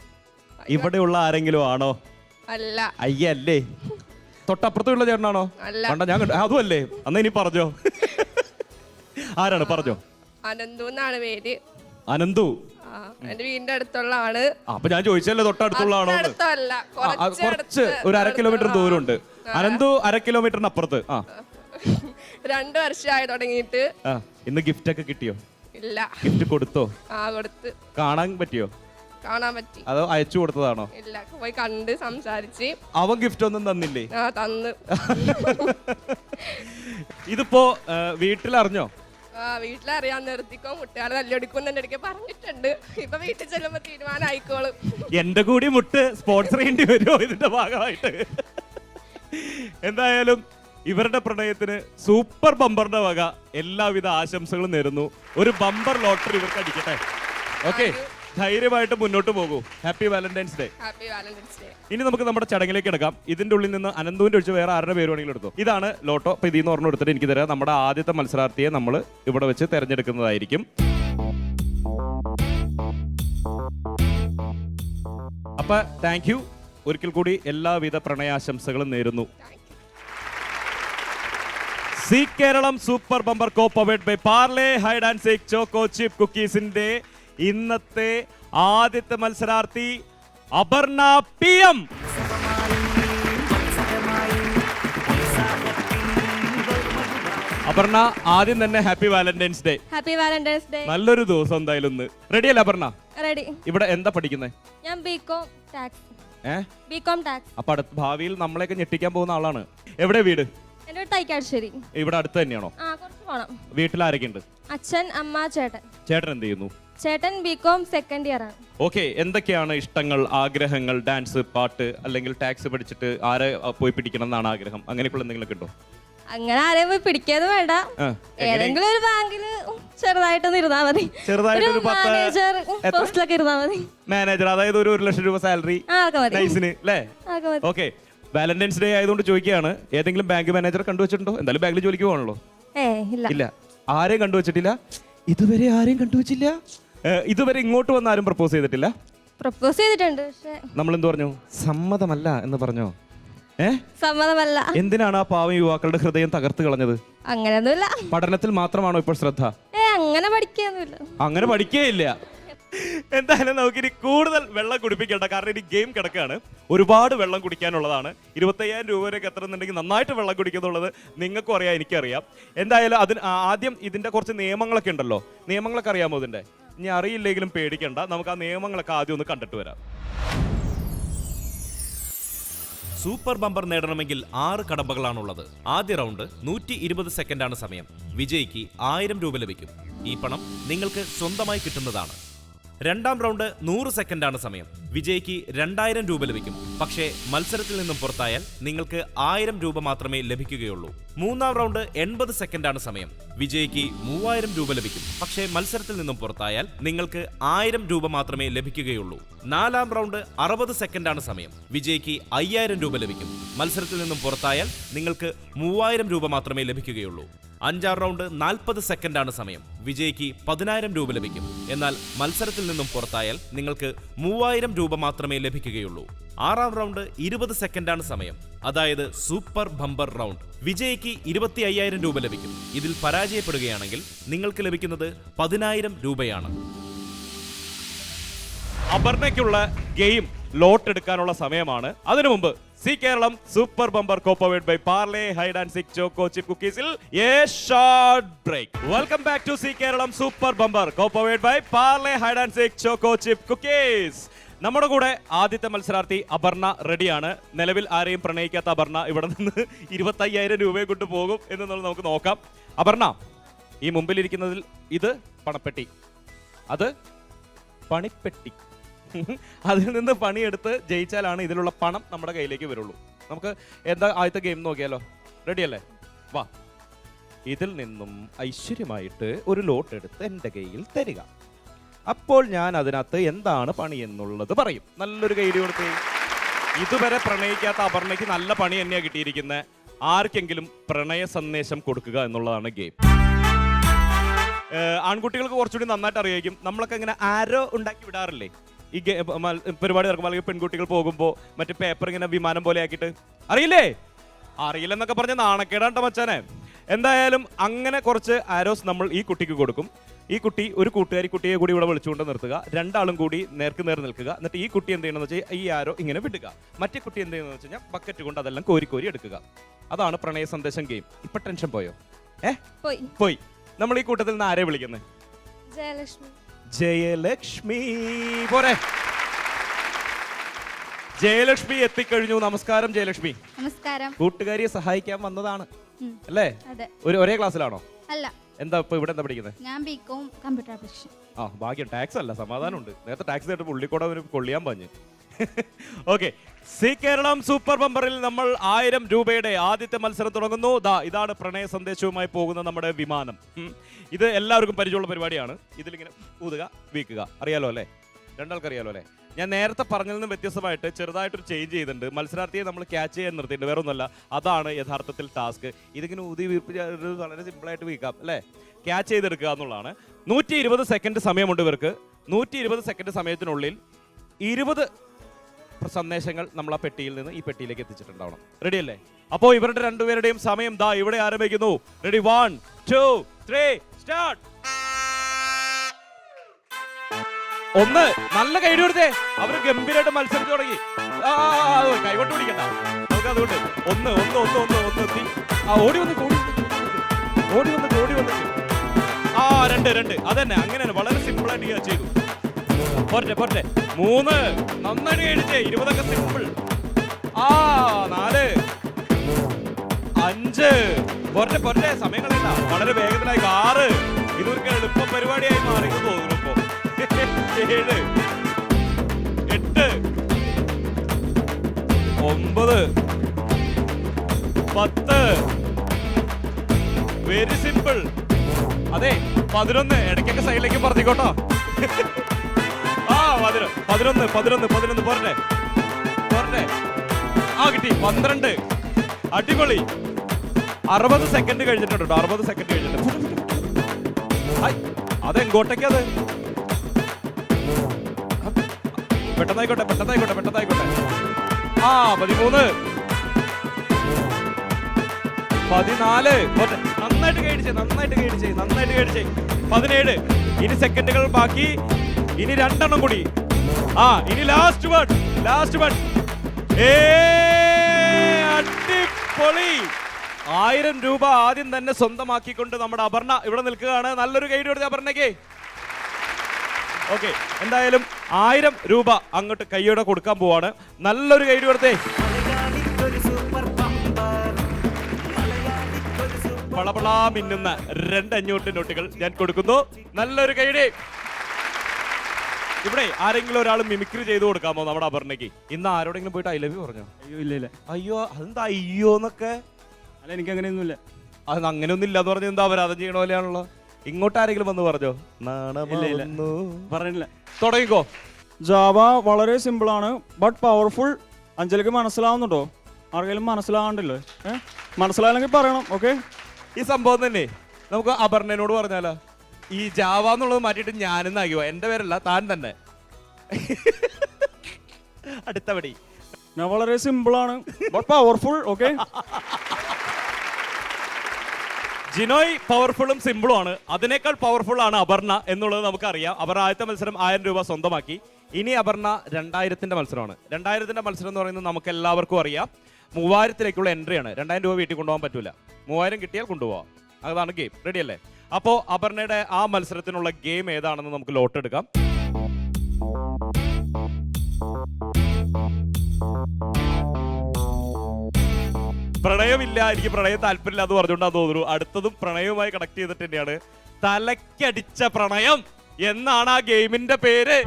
ഇവിടെയുള്ള ആരെങ്കിലും ആണോ? അല്ല. അയ്യല്ലേ? തൊട്ടപ്പുറത്തുള്ള ചേട്ടനാണോ? കണ്ട ഞാൻ കണ്ടു. അതും അല്ലേ? അന്ന് ഇനി പറഞ്ഞോ. ആരാണ്? പറഞ്ഞോ. അനന്തു എന്നാണ് പേര്. അനന്തു എന്റെ വീടിന്റെ അടുത്തുള്ള ആള്. അപ്പൊ ഞാൻ ചോദിച്ചല്ലേ തൊട്ടടുത്തുള്ള ആണോ? കുറച്ച് ഒരു 1/2 കിലോമീറ്റർ ദൂരമുണ്ട്. അനന്തു 1/2 കിലോമീറ്ററിന് അപ്പുറത്ത്. 2 വർഷമായി തുടങ്ങിയിട്ട്. ഇന്ന് ഗിഫ്റ്റ് ഒക്കെ കിട്ടിയോ? ഇല്ല. ഗിഫ്റ്റ് കൊടുത്തോ? കൊടുത്ത്. കാണാൻ പറ്റിയോ? കാണാൻ പറ്റി. അതോ അയച്ചു കൊടുത്തതാണോ? ഇല്ല, പോയി കണ്ട് സംസാരിച്ച്. അവൻ ഗിഫ്റ്റ് ഒന്നും തന്നില്ലേ? തന്ന്. ഇതിപ്പോ വീട്ടിലറിഞ്ഞോ? വീട്ടിലറിയാൻ നിർത്തിക്കോ, മുട്ടുകാരെ തല്ലിയൊടിക്കും എന്റെ അടുക്കെ പറഞ്ഞിട്ടുണ്ട്. ഇപ്പൊ വീട്ടിൽ ചെല്ലുമ്പോ തീരുമാനം ആയിക്കോളും. എന്റെ കൂടി മുട്ട് സ്പോൺസർ ചെയ്യേണ്ടി വരുമോ ഇതിന്റെ ഭാഗമായിട്ട്? എന്തായാലും ഇവരുടെ പ്രണയത്തിന് സൂപ്പർ ബമ്പറിന്റെ വക എല്ലാവിധ ആശംസകളും നേരുന്നു. ഒരു ബമ്പർ ലോട്ടറി ഇവർക്ക് അടിക്കട്ടെ. ഓക്കെ, ധൈര്യമായിട്ട് മുന്നോട്ട് പോകൂ. Happy Valentine's day. ഇനി നമുക്ക് നമ്മുടെ ചടങ്ങിലേക്ക് എടുക്കാം. ഇതിന്റെ ഉള്ളിൽ നിന്ന് അനന്തുവിന്റെ ഒഴിച്ച് വേറെ ആരുടെ പേര് വേണമെങ്കിലും എടുത്തു. ഇതാണ് ലോട്ടോ. അപ്പൊ ഇതിന്ന് പറഞ്ഞ് എടുത്തിട്ട് എനിക്ക് തരാം. നമ്മുടെ ആദ്യത്തെ മത്സരാർത്ഥിയെ നമ്മൾ ഇവിടെ വെച്ച് തെരഞ്ഞെടുക്കുന്നതായിരിക്കും. അപ്പൊ താങ്ക് യു. ഒരിക്കൽ കൂടി എല്ലാവിധ പ്രണയാശംസകളും നേരുന്നു. Zee Keralam super bumper co powered by Parle hide and seek choco chip കുക്കീസിന്റെ ഇന്നത്തെ ആദ്യത്തെ മത്സരാർത്ഥി അപർണ PM. അപർണ, ആദ്യം തന്നെ happy Valentine's day. Happy Valentine's day. നല്ലൊരു ദിവസം എന്തായാലും ഇന്ന്. റെഡി അല്ലേ അപർണ? റെഡി. ഇവിടെ എന്താ പഠിക്കുന്നത്? ഞാൻ ബികോം ടാക്സ്. BCom tax. അപ്പൊ അടുത്ത ഭാവിയിൽ നമ്മളെയൊക്കെ ഞെട്ടിക്കാൻ പോകുന്ന ആളാണ്. എവിടെ വീട്? എന്റെ വീട് തൈക്കാട്ടുശ്ശേരി. ഇവിടെ അടുത്ത് തന്നെയാണോ? കുറച്ച് പോണം. വീട്ടിൽ ആരൊക്കെ ഉണ്ട്? അച്ഛൻ, അമ്മ, ചേട്ടൻ. ചേട്ടൻ എന്ത് ചെയ്യുന്നു? ചേട്ടൻ ബികോം സെക്കൻഡ് ഇയർ ആണ്. ഓക്കെ, എന്തൊക്കെയാണ് ഇഷ്ടങ്ങൾ, ആഗ്രഹങ്ങൾ? ഡാൻസ്, പാട്ട്, അല്ലെങ്കിൽ ടാക്സ് പഠിച്ചിട്ട് ആരെ പോയി പിടിക്കണം എന്നാണ് ആഗ്രഹം? അങ്ങനെയൊക്കെയുള്ള എന്തെങ്കിലും ഉണ്ടോ? അങ്ങനെ ആരെയും പോയി പിടിക്കാതെ വേണ്ട, ഏതെങ്കിലും ഒരു ബാങ്കില് ചെറുതായിട്ടൊന്ന് ഇരുന്നാ മതി. ചെറുതായിട്ടൊരു മാനേജർ പോസ്റ്റിലൊക്കെ ഇരുന്നാ മതി. മാനേജർ, അതായത് ഒരു 1 ലക്ഷം രൂപ സാലറി. ഓക്കെ, വാലന്റൈൻസ് ഡേ ആയതുകൊണ്ട് ചോദിക്കുകയാണ്, ഏതെങ്കിലും ബാങ്ക് മാനേജർ കണ്ടുവച്ചിട്ടുണ്ടോ? എന്തായാലും ബാങ്കിൽ ജോലിക്ക് പോകണല്ലോ. ഇല്ല, ആരെയും കണ്ടുവച്ചിട്ടില്ല. ഇതുവരെ ആരെയും കണ്ടുവച്ചില്ല. ഇതുവരെ ഇങ്ങോട്ട് വന്ന് ആരും പ്രപ്പോസ് ചെയ്തിട്ടില്ല. പ്രപ്പോസ് ചെയ്തിട്ടുണ്ട്, പക്ഷേ നമ്മൾ എന്ത് പറഞ്ഞു? സമ്മതമല്ല എന്ന് പറഞ്ഞോ? സമ്മതമല്ല. എന്തിനാണ് ആ പാവം യുവാക്കളുടെ ഹൃദയം തകർത്ത് കളഞ്ഞത്? അങ്ങനെയൊന്നുമില്ല. പഠനത്തിൽ മാത്രമാണോ ഇപ്പോൾ ശ്രദ്ധ? അങ്ങനെ പഠിക്കുകയൊന്നുമില്ല. അങ്ങനെ പഠിക്കുകയില്ല. എന്തായാലും നമുക്കിനി കൂടുതൽ വെള്ളം കുടിപ്പിക്കേണ്ട, കാരണം ഇനി ഗെയിം കിടക്കുകയാണ്. ഒരുപാട് വെള്ളം കുടിക്കാനുള്ളതാണ്. 25,000 രൂപ വരെയൊക്കെ എത്തുന്നുണ്ടെങ്കിൽ നന്നായിട്ട് വെള്ളം കുടിക്കുന്നുള്ളത് നിങ്ങൾക്കും അറിയാം, എനിക്കറിയാം. എന്തായാലും അതിന് ആദ്യം ഇതിന്റെ കുറച്ച് നിയമങ്ങളൊക്കെ ഉണ്ടല്ലോ. നിയമങ്ങളൊക്കെ അറിയാമോ ഇതിന്റെ? ഇനി അറിയില്ലെങ്കിലും പേടിക്കണ്ട, നമുക്ക് ആ നിയമങ്ങളൊക്കെ ആദ്യം ഒന്ന് കണ്ടിട്ട് വരാം. സൂപ്പർ ബമ്പർ നേടണമെങ്കിൽ 6 കടമ്പകളാണുള്ളത്. ആദ്യ റൗണ്ട് 120 സെക്കൻഡാണ് സമയം. വിജയിക്ക് 1000 രൂപ ലഭിക്കും. ഈ പണം നിങ്ങൾക്ക് സ്വന്തമായി കിട്ടുന്നതാണ്. രണ്ടാം റൗണ്ട് 100 സെക്കൻഡാണ് സമയം. വിജയിക്ക് 2000 രൂപ ലഭിക്കും. പക്ഷേ മത്സരത്തിൽ നിന്നും പുറത്തായാൽ നിങ്ങൾക്ക് 1000 രൂപ മാത്രമേ ലഭിക്കുകയുള്ളൂ. മൂന്നാം റൗണ്ട് 80 സെക്കൻഡാണ് സമയം. വിജയിക്ക് 3000 രൂപ ലഭിക്കും. പക്ഷേ മത്സരത്തിൽ നിന്നും പുറത്തായാൽ നിങ്ങൾക്ക് 1000 രൂപ മാത്രമേ ലഭിക്കുകയുള്ളൂ. നാലാം റൗണ്ട് 60 സെക്കൻഡാണ് സമയം. വിജയിക്ക് 5000 രൂപ ലഭിക്കും. മത്സരത്തിൽ നിന്നും പുറത്തായാൽ നിങ്ങൾക്ക് 3000 രൂപ മാത്രമേ ലഭിക്കുകയുള്ളൂ. അഞ്ചാം റൗണ്ട് 40 സെക്കൻഡാണ് സമയം. വിജയിക്ക് 10000 രൂപ ലഭിക്കും. എന്നാൽ മത്സരത്തിൽ നിന്നും പുറത്തായാൽ നിങ്ങൾക്ക് 3000 രൂപ മാത്രമേ ലഭിക്കുകയുള്ളൂ. ആറാം റൗണ്ട് 20 സെക്കൻഡാണ് സമയം. അതായത് സൂപ്പർ ബമ്പർ റൗണ്ട്. വിജയിക്ക് 25,000 രൂപ ലഭിക്കും. ഇതിൽ പരാജയപ്പെടുകയാണെങ്കിൽ നിങ്ങൾക്ക് ലഭിക്കുന്നത് 10,000 രൂപയാണ്. അപർണയ്ക്കുള്ള ഗെയിം ലോട്ട് എടുക്കാനുള്ള സമയമാണ്. അതിനു മുമ്പ് Zee Keralam super bumper co powered by Parle hide and seek choco chip കുക്കീസിൽ a short break. Welcome back to Zee Keralam super bumper co powered by Parle hide and seek choco chip cookies. നമ്മുടെ കൂടെ ആദ്യത്തെ മത്സരാർത്ഥി അപർണ റെഡിയാണ്. നിലവിൽ ആരെയും പ്രണയിക്കാത്ത അപർണ ഇവിടെ നിന്ന് 25,000 രൂപയെ കൊണ്ട് പോകും എന്നുള്ളത് നമുക്ക് നോക്കാം. അപർണ, ഈ മുമ്പിലിരിക്കുന്നതിൽ ഇത് പണപ്പെട്ടി, അത് പണിപ്പെട്ടി. അതിൽ നിന്ന് പണിയെടുത്ത് ജയിച്ചാലാണ് ഇതിലുള്ള പണം നമ്മുടെ കയ്യിലേക്ക് വരുള്ളൂ. നമുക്ക് എന്താ ആദ്യത്തെ ഗെയിം നോക്കിയാലോ? റെഡിയല്ലേ? വാ. ഇതിൽ നിന്നും ഐശ്വര്യമായിട്ട് ഒരു ലോട്ട് എടുത്ത് എൻ്റെ കയ്യിൽ തരിക. അപ്പോൾ ഞാൻ അതിനകത്ത് എന്താണ് പണി എന്നുള്ളത് പറയും. നല്ലൊരു കൈഡി കൊടുത്ത്. ഇതുവരെ പ്രണയിക്കാത്ത അപർണയ്ക്ക് നല്ല പണി തന്നെയാണ് കിട്ടിയിരിക്കുന്നത്. ആർക്കെങ്കിലും പ്രണയ സന്ദേശം കൊടുക്കുക എന്നുള്ളതാണ് ഗെയിം. ആൺകുട്ടികൾക്ക് കുറച്ചുകൂടി നന്നായിട്ട് അറിയായിരിക്കും. നമ്മളൊക്കെ ഇങ്ങനെ ആരോ ഉണ്ടാക്കി വിടാറില്ലേ ഈ പരിപാടി നടക്കുമ്പോൾ? അല്ലെങ്കിൽ പെൺകുട്ടികൾ പോകുമ്പോൾ മറ്റേ പേപ്പർ ഇങ്ങനെ വിമാനം പോലെ ആക്കിയിട്ട്, അറിയില്ലേ? അറിയില്ലെന്നൊക്കെ പറഞ്ഞ നാണക്കേടാണ്ട മച്ചാനെ. എന്തായാലും അങ്ങനെ കുറച്ച് ആരോസ് നമ്മൾ ഈ കുട്ടിക്ക് കൊടുക്കും. ഈ കുട്ടി ഒരു കൂട്ടുകാരി കുട്ടിയെ കൂടി ഇവിടെ വിളിച്ചുകൊണ്ട് നിർത്തുക. രണ്ടാളും കൂടി നേർക്ക് നേർ നിൽക്കുക. എന്നിട്ട് ഈ കുട്ടി എന്ത് ചെയ്യണമെന്ന് വെച്ചാൽ ഈ ആരോ ഇങ്ങനെ വിടുക. മറ്റേ കുട്ടി എന്ത് ചെയ്യുന്നത് വെച്ച് കഴിഞ്ഞാൽ ബക്കറ്റ് കൊണ്ട് അതെല്ലാം കോരി കോരി എടുക്കുക. അതാണ് പ്രണയ സന്ദേശം ഗെയിം. ഇപ്പൊ ടെൻഷൻ പോയോ? പോയി. നമ്മൾ ഈ കൂട്ടത്തിൽ നിന്ന് ആരെ വിളിക്കുന്നത്? ജയലക്ഷ്മി. ജയലക്ഷ്മി പോരെ. ജയലക്ഷ്മി എത്തിക്കഴിഞ്ഞു. നമസ്കാരം ജയലക്ഷ്മി. നമസ്കാരം. കൂട്ടുകാരിയെ സഹായിക്കാൻ വന്നതാണ് അല്ലേ? ഒരേ ക്ലാസ്സിലാണോ? അല്ല. എന്താ ഇപ്പൊ ഇവിടെ എന്താ പഠിക്കുന്നത്? ഞാൻ ബികോം കമ്പ്യൂട്ടർ ആപ്ലിക്കേഷൻ. ആ ഭാഗ്യം. ടാക്സ് അല്ല, സമാധാനമുണ്ട്. നേരത്തെ ടാക്സ് കേട്ട് പുള്ളിക്കൂടെ അവന് കൊള്ളിയാൻ പറഞ്ഞു. ഓക്കെ, സി കേരളം സൂപ്പർ ബമ്പറിൽ നമ്മൾ 1000 രൂപയുടെ ആദ്യത്തെ മത്സരം തുടങ്ങുന്നു. ഇതാണ് പ്രണയ സന്ദേശവുമായി പോകുന്ന നമ്മുടെ വിമാനം. ഇത് എല്ലാവർക്കും പരിചയമുള്ള പരിപാടിയാണ്. ഇതിലിങ്ങനെ ഊതുക, വീക്കുക. അറിയാലോ അല്ലേ? രണ്ടാൾക്ക് അറിയാലോ അല്ലേ? ഞാൻ നേരത്തെ പറഞ്ഞതിൽ നിന്ന് വ്യത്യസ്തമായിട്ട് ചെറുതായിട്ടൊരു ചേഞ്ച് ചെയ്തിട്ടുണ്ട്. മത്സരാർത്ഥിയെ നമ്മൾ ക്യാച്ച് ചെയ്യാൻ നിർത്തിയിട്ടുണ്ട്. വേറെ ഒന്നുമല്ല, അതാണ് യഥാർത്ഥത്തിൽ ടാസ്ക്. ഇതിങ്ങനെ ഊതി വീർപ്പിച്ച് വളരെ സിമ്പിളായിട്ട് വീക്കാം അല്ലേ? ക്യാച്ച് ചെയ്തെടുക്കുക എന്നുള്ളതാണ്. 120 സെക്കൻഡ് സമയമുണ്ട് ഇവർക്ക്. 120 സെക്കൻഡ് സമയത്തിനുള്ളിൽ 20 സന്ദേശങ്ങൾ നമ്മൾ ആ പെട്ടിയിൽ നിന്ന് ഈ പെട്ടിയിലേക്ക് എത്തിച്ചിട്ടുണ്ടാവണം. റെഡി അല്ലേ? അപ്പോൾ ഇവരുടെ രണ്ടുപേരുടെയും സമയം ഇവിടെ ആരംഭിക്കുന്നു. റെഡി? 1 2 3 സ്റ്റാർട്ട്. ഒന്ന് നല്ല കൈഡി കൊടുത്തേ. അവര് ഗംഭീരമായിട്ട് മത്സരിച്ചു തുടങ്ങി. കൈകൊണ്ട് പിടിക്കണ്ട നമുക്ക്. അതുകൊണ്ട് ഒന്ന് എത്തി. ഓടി വന്ന് രണ്ട്. അതന്നെ, അങ്ങനെ വളരെ സിമ്പിൾ ആയിട്ട് ചെയ്തു. പോരട്ടെ 3 നന്നായിട്ട് കഴിച്ചേ. 20 സിമ്പിൾ. 4 5 പോരട്ടെ. സമയം കളയണ്ട, വളരെ വേഗത്തിലായി. 6 ഇതൊരു എളുപ്പ പരിപാടിയായി മാറി തോന്നുന്നു ഇപ്പൊ. 7 8 9 10 വെരി സിമ്പിൾ. അതെ 11. ഇടയ്ക്കൊക്കെ സൈഡിലേക്ക് പറഞ്ഞിക്കോട്ടോ. 11 പോരട്ടെ. കിട്ടി. 12. അടിപൊളി. 60 സെക്കൻഡ് കഴിഞ്ഞിട്ടുണ്ട്. 60 സെക്കൻഡ് കഴിഞ്ഞിട്ടുണ്ട്. അതെങ്കോട്ടേക്കത്? പെട്ടെന്നായിക്കോട്ടെ. 13 14. നന്നായിട്ട് കഴിച്ചേ. 17. ഇനി സെക്കൻഡുകൾ ബാക്കി. ഇനി 2 എണ്ണം കൂടി. ഇനി ലാസ്റ്റ് വൺ. അടിപൊളി. 1000 രൂപ ആദ്യം തന്നെ സ്വന്തമാക്കിക്കൊണ്ട് നമ്മുടെ അപർണ ഇവിടെ നിൽക്കുകയാണ്. നല്ലൊരു കൈയ്യടി കൊടുത്ത അപർണയ്ക്ക്. ഓക്കെ, എന്തായാലും 1000 രൂപ അങ്ങോട്ട് കൈയോടെ കൊടുക്കാൻ പോവാണ്. നല്ലൊരു കൈയ്യടി കൊടുത്തേ. പളപളാ മിന്നുന്ന 2 500 നോട്ടുകൾ ഞാൻ കൊടുക്കുന്നു. നല്ലൊരു കൈയ്യടി. ഇവിടെ ആരെങ്കിലും ഒരാൾ മിമിക്രി ചെയ്ത് കൊടുക്കാമോ നമ്മുടെ അപർണയ്ക്ക്? ഇന്ന് ആരോടെങ്കിലും പോയിട്ട് ഐ ലവ് യു പറഞ്ഞോ? അയ്യോ ഇല്ല. അയ്യോ, അതെന്താ അയ്യോന്നൊക്കെ? അല്ല, എനിക്ക് അങ്ങനെയൊന്നുമില്ല. അത് അങ്ങനെയൊന്നും ഇല്ലാന്ന് പറഞ്ഞ എന്താ അപരാധം ചെയ്യണ പോലെയാണല്ലോ. ഇങ്ങോട്ട് ആരെങ്കിലും വന്ന് പറഞ്ഞോ? പറഞ്ഞില്ല. തുടങ്ങിക്കോ. ജാവ വളരെ സിമ്പിൾ ആണ്, ബട്ട് പവർഫുൾ. അഞ്ജലിക്ക് മനസ്സിലാവുന്നുണ്ടോ? ആർക്കെങ്കിലും മനസ്സിലാകണ്ടല്ലോ. മനസ്സിലായില്ലെങ്കിൽ പറയണം. ഓക്കെ, ഈ സംഭവം തന്നെ നമുക്ക് അപർണനോട് പറഞ്ഞാലോ? ഈ ജാവ എന്നുള്ളത് മാറ്റിയിട്ട് ഞാനെന്നാക്കിയോ? എന്റെ പേരല്ല, താൻ തന്നെ. അടുത്തപടി. ഞാൻ വളരെ സിമ്പിൾ ആണ്, ബട്ട് പവർഫുൾ. ഓക്കെ, ജിനോയ് പവർഫുള്ളും സിമ്പിളും ആണ്. അതിനേക്കാൾ പവർഫുൾ ആണ് അപർണ എന്നുള്ളത് നമുക്കറിയാം. അവർ ആദ്യത്തെ മത്സരം 1000 രൂപ സ്വന്തമാക്കി. ഇനി അപർണ 2000ന്റെ മത്സരമാണ്. 2000ന്റെ മത്സരം എന്ന് പറയുന്നത് നമുക്ക് എല്ലാവർക്കും അറിയാം. 3000ത്തിലേക്കുള്ള എൻട്രിയാണ്. 2000 രൂപ വീട്ടിൽ കൊണ്ടുപോകാൻ പറ്റൂല. 3000 കിട്ടിയാൽ കൊണ്ടുപോകാം. അതാണ് ഗെയിം. റെഡി അല്ലേ? അപ്പോൾ അപർണയുടെ ആ മത്സരത്തിനുള്ള ഗെയിം ഏതാണെന്ന് നമുക്ക് ലോട്ട് എടുക്കാം. പ്രണയമില്ല, എനിക്ക് പ്രണയം താല്പര്യമില്ല എന്ന് പറഞ്ഞുകൊണ്ടാണ് തോന്നുന്നു. അടുത്തതും പ്രണയവുമായി കണക്ട് ചെയ്തിട്ട് തന്നെയാണ്. തലക്കടിച്ച പ്രണയം എന്നാണ് ആ ഗെയിമിന്റെ പേര്.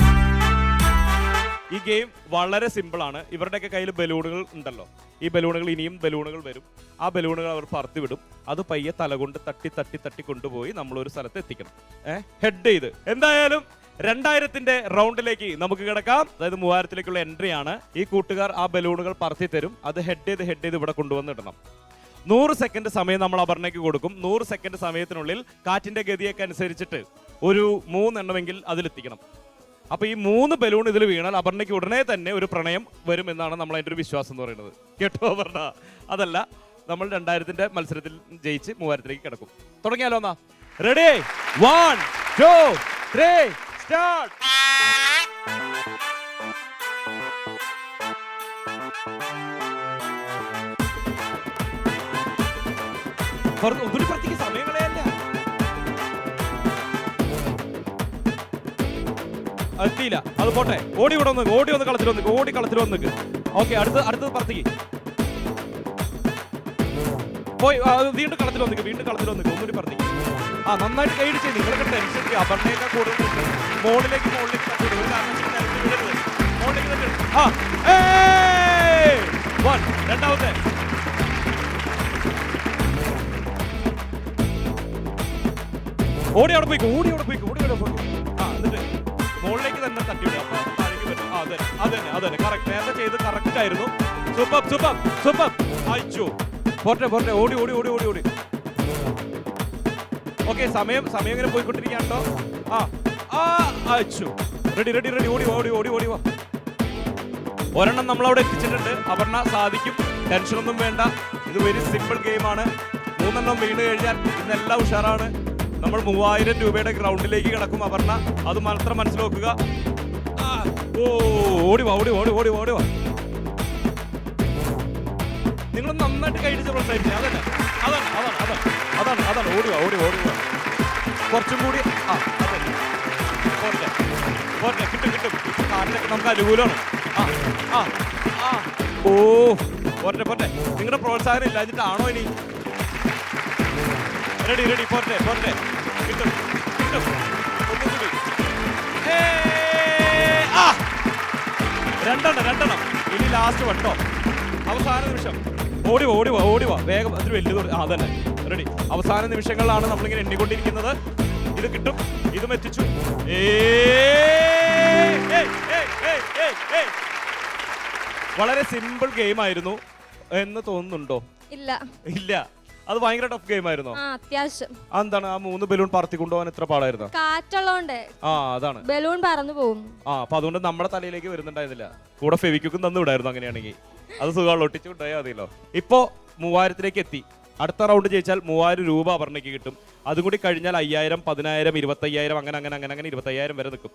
ഈ ഗെയിം വളരെ സിമ്പിൾ ആണ്. ഇവരുടെയൊക്കെ കയ്യിൽ ബലൂണുകൾ ഉണ്ടല്ലോ. ഈ ബലൂണുകൾ, ഇനിയും ബലൂണുകൾ വരും. ആ ബലൂണുകൾ അവർ പറത്തി വിടും. അത് പയ്യെ തലകൊണ്ട് തട്ടി കൊണ്ടുപോയി നമ്മളൊരു സ്ഥലത്ത് എത്തിക്കണം. ഹെഡ് ചെയ്ത്. എന്തായാലും 2000ന്റെ റൗണ്ടിലേക്ക് നമുക്ക് കിടക്കാം. അതായത് 3000ത്തിലേക്കുള്ള എൻട്രി ആണ്. ഈ കൂട്ടുകാർ ആ ബലൂണുകൾ പറത്തി തരും. അത് ഹെഡ് ചെയ്ത് ഇവിടെ കൊണ്ടുവന്നിടണം. 100 സെക്കൻഡ് സമയം നമ്മൾ അപർണയ്ക്ക് കൊടുക്കും. 100 സെക്കൻഡ് സമയത്തിനുള്ളിൽ കാറ്റിന്റെ ഗതിയൊക്കെ അനുസരിച്ചിട്ട് ഒരു 3 എണ്ണമെങ്കിൽ അതിലെത്തിക്കണം. അപ്പൊ ഈ 3 ബലൂൺ ഇതിൽ വീണാൽ അപർണയ്ക്ക് ഉടനെ തന്നെ ഒരു പ്രണയം വരും എന്നാണ് നമ്മൾ അതിന്റെ ഒരു വിശ്വാസം എന്ന് പറയുന്നത്. കേട്ടോ അപർണ? അതല്ല, നമ്മൾ 2000ന്റെ മത്സരത്തിൽ ജയിച്ച് 3000ത്തിലേക്ക് കിടക്കും. തുടങ്ങിയാലോ എന്നാ? റെഡി? 1 2 3 സ്റ്റാർട്ട്. ഒത്തിരി പ്രത്യേക സമയങ്ങളെയല്ല. എത്തിയില്ല, അത് പോട്ടെ. ഓടി വന്ന് കളത്തിൽ വന്ന്. ഓക്കെ, അടുത്തത് പറത്തേക്ക് പോയി. വീണ്ടും കളത്തിൽ വന്ന്. ഒന്നുകൂടി പറത്തേക്ക്. നന്നായിട്ട് കൈയിടിച്ചേ. നിങ്ങളൊക്കെ ടെൻഷൻ അപർണയൊക്കെ കൂടുതൽ മോളിലേക്ക് രണ്ടാമത്തെ. ഓടി അവിടെ പോയിക്കോ. എന്നിട്ട് മുകളിലേക്ക് തന്നെ തട്ടിവിടുക. അപ്പൊ താഴേക്ക് വരും. അതന്നെ കറക്റ്റ്. നേരത്തെ ചെയ്ത് കറക്റ്റ് ആയിരുന്നു. സൂപ്പർ. അയച്ചു. പോട്ടെ. ഓടി. ഓക്കെ, സമയം ഇങ്ങനെ പോയിക്കൊണ്ടിരിക്കുകയാണോ? അയച്ചു. റെഡി. ഓടി. ഒരെണ്ണം നമ്മളവിടെ എത്തിച്ചിട്ടുണ്ട്. അപർണ സാധിക്കും. ടെൻഷനൊന്നും വേണ്ട. ഇത് വെരി സിമ്പിൾ ഗെയിമാണ്. 3 എണ്ണം വീണ് കഴിഞ്ഞാൽ ഇന്നെല്ലാം ഉഷാറാണ്. നമ്മൾ 3000 രൂപയുടെ ഗ്രൗണ്ടിലേക്ക് കിടക്കും അപർണ. അത് മാത്രം മനസ്സിലാക്കുക. ഓടി വാ. നിങ്ങൾ നന്നായിട്ട് കൈയിടിച്ച് പ്രോത്സാഹിപ്പിച്ചേ. അതാണ്. ഓടി വാ. കുറച്ചും കൂടി. പോട്ടെ. കിട്ടും. കാലിനൊക്കെ നമുക്ക് അനുകൂലമാണ്. പോട്ടെ. നിങ്ങളുടെ പ്രോത്സാഹനം ഇല്ലാഞ്ഞിട്ടാണോ ഇനി? റെഡി. പോട്ടെ. കിട്ടും. ഒന്നുകൂടി. രണ്ടെണ്ണം. ഇനി ലാസ്റ്റ് വട്ടോ. അവസാന നിമിഷം. ഓടി വാ. വേഗം. അതിന് വലിയ തന്നെ. റെഡി. അവസാന നിമിഷങ്ങളിലാണ് നമ്മളിങ്ങനെ എണ്ണിക്കൊണ്ടിരിക്കുന്നത്. ഇത് കിട്ടും. ഇതും എത്തിച്ചു. വളരെ സിമ്പിൾ ഗെയിം ആയിരുന്നു എന്ന് തോന്നുന്നുണ്ടോ? ഇല്ല. അത് ഭയങ്കര ടഫ് ഗെയിം ആയിരുന്നോ? അത്യാവശ്യം. എന്താണ് ആ 3 ബലൂൺ പറത്തി കൊണ്ടുപോകാൻ എത്ര പാടായിരുന്നു? കാറ്റുള്ളോണ്ട് അതാണ്. ബലൂൺ പറന്നു പോകും. അപ്പൊ അതുകൊണ്ട് നമ്മുടെ തലയിലേക്ക് വരുന്നുണ്ടായിരുന്നില്ല. കൂടെ ഫെവിക്വിക്കും തന്നു വിടായിരുന്നു. അങ്ങനെയാണെങ്കിൽ അത് സുഖമുള്ള ഒട്ടിച്ചു വിട്ടാൽ മതിയല്ലോ. ഇപ്പോ 3000ത്തിലേക്ക് എത്തി. അടുത്ത റൗണ്ട് ജയിച്ചാൽ 3000 രൂപ അപർണയ്ക്ക് കിട്ടും. അതും കൂടി കഴിഞ്ഞാൽ 5000, 10000, 25000 അങ്ങനെ 25000 വരെ നിൽക്കും.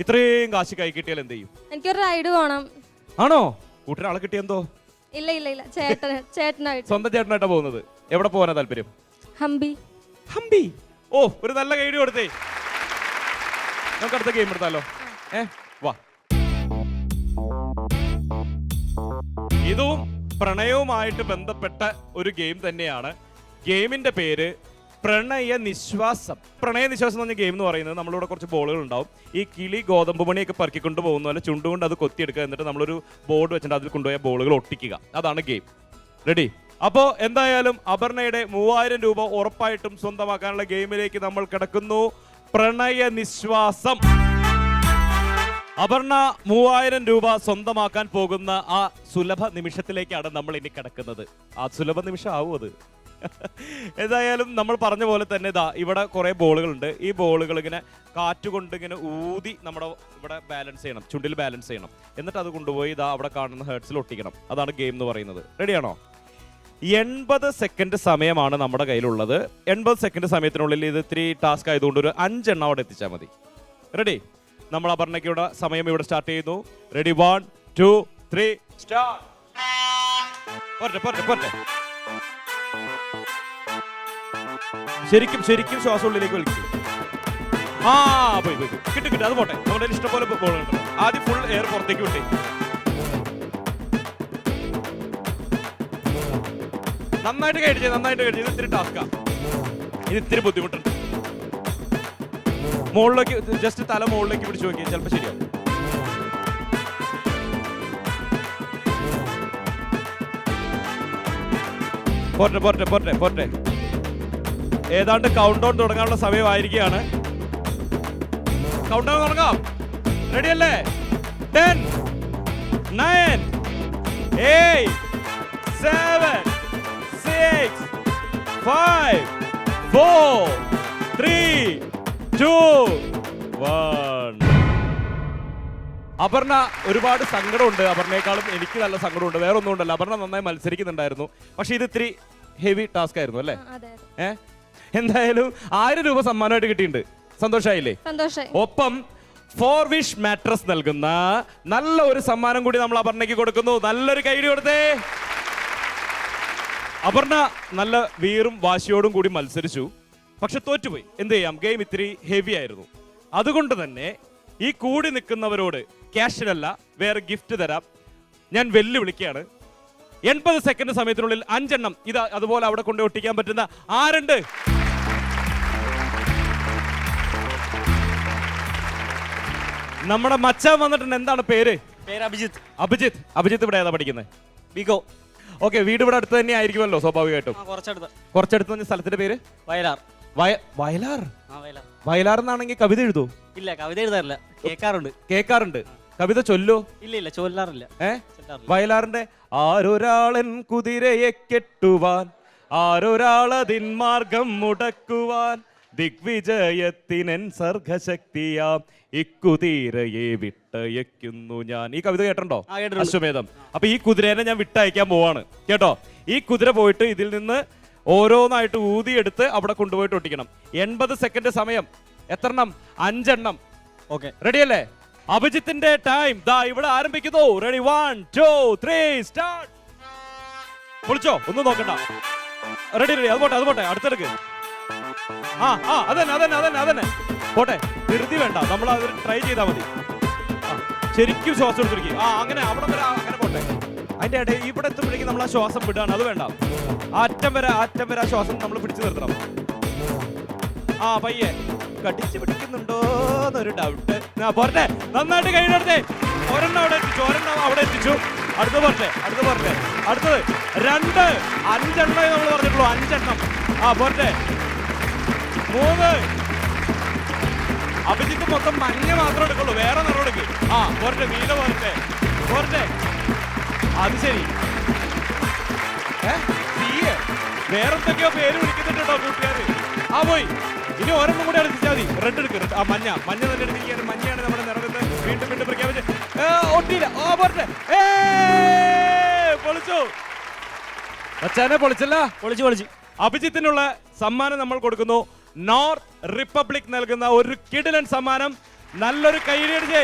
ഇത്രയും കാശ് കൈ കിട്ടിയാൽ എന്ത് ചെയ്യും? എനിക്കൊരു റൈഡ് പോണം. ആണോ? കൂട്ടിന് കിട്ടിയെന്തോ? ഇല്ല ചേട്ടനായിട്ട്. സ്വന്തം ചേട്ടനായിട്ടാ പോകുന്നത്. എവിടെ പോകാനാ താല്പര്യം? ഹംപി. ഓ, ഒരു നല്ല ഗൈഡ് കൊടുത്തേ. നമുക്ക് അടുത്ത ഗെയിം എടുത്താലോ? വാ. ഇതും പ്രണയവുമായിട്ട് ബന്ധപ്പെട്ട ഒരു ഗെയിം തന്നെയാണ്. ഗെയിമിന്റെ പേര് പ്രണയ നിശ്വാസം. പ്രണയ നിശ്വാസം എന്ന് പറഞ്ഞ ഗെയിം എന്ന് പറയുന്നത് നമ്മളിവിടെ കുറച്ച് ബോളുകൾ ഉണ്ടാവും. ഈ കിളി ഗോതമ്പ് മണിയൊക്കെ പറക്കിക്കൊണ്ട് പോകുന്ന പോലെ ചുണ്ടുകൊണ്ട് അത് കൊത്തിയെടുക്കുക. എന്നിട്ട് നമ്മളൊരു ബോർഡ് വെച്ചിട്ട് അതിൽ കൊണ്ടുപോയ ബോളുകൾ ഒട്ടിക്കുക. അതാണ് ഗെയിം. റെഡി? അപ്പോൾ എന്തായാലും അപർണയുടെ 3000 രൂപ ഉറപ്പായിട്ടും സ്വന്തമാക്കാനുള്ള ഗെയിമിലേക്ക് നമ്മൾ കിടക്കുന്നു. പ്രണയ നിശ്വാസം. അപർണ 3000 രൂപ സ്വന്തമാക്കാൻ പോകുന്ന ആ സുലഭ നിമിഷത്തിലേക്കാണ് നമ്മൾ ഇനി കിടക്കുന്നത്. ആ സുലഭ നിമിഷം ആവും അത്. എന്തായാലും നമ്മൾ പറഞ്ഞ പോലെ തന്നെ ഇവിടെ കുറെ ബോളുകളുണ്ട്. ഈ ബോളുകൾ ഇങ്ങനെ കാറ്റുകൊണ്ട് ഇങ്ങനെ ഊതി നമ്മുടെ ഇവിടെ ബാലൻസ് ചെയ്യണം, ചുണ്ടിൽ ബാലൻസ് ചെയ്യണം. എന്നിട്ട് അത് കൊണ്ടുപോയി അവിടെ കാണുന്ന ഹേർട്സിൽ ഒട്ടിക്കണം. അതാണ് ഗെയിം എന്ന് പറയുന്നത്. റെഡിയാണോ? 80 സെക്കൻഡ് സമയമാണ് നമ്മുടെ കയ്യിലുള്ളത്. 80 സെക്കൻഡ് സമയത്തിനുള്ളിൽ ഇത് ഇത്തിരി ടാസ്ക് ആയതുകൊണ്ട് ഒരു 5 എണ്ണം അവിടെ എത്തിച്ചാൽ മതി. റെഡി? നമ്മൾ അപർണയ്ക്കുള്ള സമയം ഇവിടെ സ്റ്റാർട്ട് ചെയ്യുന്നു. റെഡി? 1, 2, 3 സ്റ്റാർട്ട്. പോരട്ടെ. ശരിക്കും ശ്വാസം ഉള്ളിലേക്ക് വലിക്കും. പോയി കിട്ടും. അത് പോട്ടെ. നമ്മുടെ ഇഷ്ടംപോലെ ബോളുണ്ട്. ആദ്യം ഫുൾ എയർ പുറത്തേക്ക് വിട്ടേ. നന്നായിട്ട് കഴിച്ചു. ഇത് ഇത്തിരി ടാസ്കാ. ഇത് ഇത്തിരി ബുദ്ധിമുട്ടുണ്ട്. മുകളിലേക്ക് ജസ്റ്റ് തല മുകളിലേക്ക് പിടിച്ചു നോക്കി, ചിലപ്പോൾ ശരിയാവും. പോട്ടെ. ഏതാണ്ട് കൗണ്ട് ഡൗൺ തുടങ്ങാനുള്ള സമയമായിരിക്കുകയാണ്. കൗണ്ട് ഡൗൺ തുടങ്ങാം. റെഡിയല്ലേ? 10, 9, 8, 7, 6, 5, 4, 3, 2, 1. അപർണ ഒരുപാട് സങ്കടമുണ്ട്. അപർണയെക്കാളും എനിക്ക് നല്ല സങ്കടമുണ്ട്. വേറെ ഒന്നും ഉണ്ടല്ലോ. അപർണ നന്നായി മത്സരിക്കുന്നുണ്ടായിരുന്നു. പക്ഷെ ഇത് ഇത്തിരി ഹെവി ടാസ്ക് ആയിരുന്നു അല്ലേ? എന്തായാലും 1000 രൂപ സമ്മാനമായിട്ട് കിട്ടിയിട്ടുണ്ട്. സന്തോഷായില്ലേ? ഒപ്പം 4 വിഷ് മാട്രസ് നൽകുന്ന നല്ല ഒരു സമ്മാനം കൂടി നമ്മൾ അപർണയ്ക്ക് കൊടുക്കുന്നു. നല്ലൊരു കൈഡി കൊടുത്തേ. അപർണ നല്ല വീറും വാശിയോടും കൂടി മത്സരിച്ചു. പക്ഷെ തോറ്റുപോയി. എന്ത് ചെയ്യാം? ഗെയിം ഇത്തിരി ഹെവി ആയിരുന്നു. അതുകൊണ്ട് തന്നെ ഈ കൂടി നിൽക്കുന്നവരോട് ക്യാഷിനല്ല വേറെ ഗിഫ്റ്റ് തരാം. ഞാൻ വെല്ലുവിളിക്കുകയാണ്. 80 സെക്കൻഡ് സമയത്തിനുള്ളിൽ 5 എണ്ണം ഇത് അതുപോലെ അവിടെ കൊണ്ട് ഒട്ടിക്കാൻ പറ്റുന്ന ആരുണ്ട്? നമ്മുടെ മച്ചാൻ വന്നിട്ടുണ്ട്. എന്താണ് പേര്? അഭിജിത്ത് ഇവിടെ ഏതാ പഠിക്കുന്നത്? ബികോ. ഓക്കെ, വീട് ഇവിടെ അടുത്ത് തന്നെ ആയിരിക്കുമല്ലോ സ്വാഭാവികമായിട്ടും. കുറച്ചടുത്ത് പറഞ്ഞ സ്ഥലത്തിന്റെ പേര്? വയലാർ. വയലാർ എന്നാണെങ്കിൽ കവിത എഴുതൂ? ഇല്ല, കവിത എഴുതാറില്ല. കേൾക്കാറുണ്ട്. കവിത ചൊല്ലോ? ഇല്ല, ചൊല്ലാറില്ല. വയലാറിന്റെ ആരൊരാളൻ കുതിരയെ കെട്ടുവാൻ, ആരൊരാളതിൻ മാർഗം മുടക്കുവാൻ, ദിഗ്വിജയത്തിനൻ സർഗശക്തിയാം ഇക്കുതിരയെ വിട്ടയക്കുന്നു ഞാൻ. ഈ കവിത കേട്ടോ? അശ്വമേധം. അപ്പൊ ഈ കുതിരേനെ ഞാൻ വിട്ടയക്കാൻ പോവാണ് കേട്ടോ. ഈ കുതിര പോയിട്ട് ഇതിൽ നിന്ന് ഓരോന്നായിട്ട് ഊതിയെടുത്ത് അവിടെ കൊണ്ടുപോയിട്ട് ഒട്ടിക്കണം. 80 സെക്കൻഡ് സമയം. എത്ര എണ്ണം? 5 എണ്ണം. ഓക്കെ, റെഡിയല്ലേ? അഭിജിത്തിന്റെ ടൈം ഇവിടെ ആരംഭിക്കുന്നു. റെഡി? 1, 2, 3 സ്റ്റാർട്ട്. പൊളിച്ചോ? ഒന്നും നോക്കണ്ട. റെഡി. അത് പോട്ടെ. അടുത്തെടുക്ക്. അതന്നെ. പോട്ടെ, ധൃതി വേണ്ട. നമ്മൾ അത് ട്രൈ ചെയ്താൽ മതി. ശരിക്കും ശ്വാസം എടുത്തിരിക്കും. അങ്ങനെ അവിടെ വരെ അങ്ങനെ പോട്ടെ. അതിന്റെ ഇടയിൽ ഇവിടെ എത്തുമ്പോഴേക്കും നമ്മൾ ആ ശ്വാസം വിടാണ്. അത് വേണ്ട. അറ്റം വരെ ആ ശ്വാസം നമ്മൾ പിടിച്ചു നിർത്തണം. പയ്യെ കടിച്ചു പിടിക്കുന്നുണ്ടോ എന്നൊരു ഡൗട്ട്. പോരട്ടെ, നന്നായിട്ട് കഴിഞ്ഞെടുത്തേ. ഒരെണ്ണം അവിടെ എത്തിച്ചു. അടുത്ത് പോരട്ടെ. അടുത്തത് 2, 5 എണ്ണം നമ്മൾ പറഞ്ഞിട്ടുള്ളൂ. 5 എണ്ണം. പോരട്ടെ. 3. അഭിജിത്ത് മൊത്തം മഞ്ഞ മാത്രം എടുക്കുള്ളൂ, വേറെ നിറം എടുക്ക്. പോരട്ടെ. നീല പോരട്ടെ. അത് ശരി. വേറെന്തൊക്കെയോ പേര് വിളിക്കുന്നുണ്ട് കേട്ടോ കൂട്ടുകാര്. പോയി. ഇനി ഒരെണ്ണം കൂടി എടുത്തിച്ചാൽ മതി. റെഡ് എടുക്ക്. മഞ്ഞ തന്നെ എടുത്തിരിക്കുകയാണ്. മഞ്ഞയാണ് നമ്മുടെ നിറമെന്ന് വീണ്ടും പ്രഖ്യാപിച്ച് ഒട്ടിയില്ല. പോരട്ടെ. പൊളിച്ചു. മച്ചാനെ പൊളിച്ചല്ല. പൊളിച്ച് അഭിജിത്തിനുള്ള സമ്മാനം നമ്മൾ കൊടുക്കുന്നു. നോർത്ത് റിപ്പബ്ലിക് നൽകുന്ന ഒരു കിടിലൻ സമ്മാനം. നല്ലൊരു കൈയടിയേ.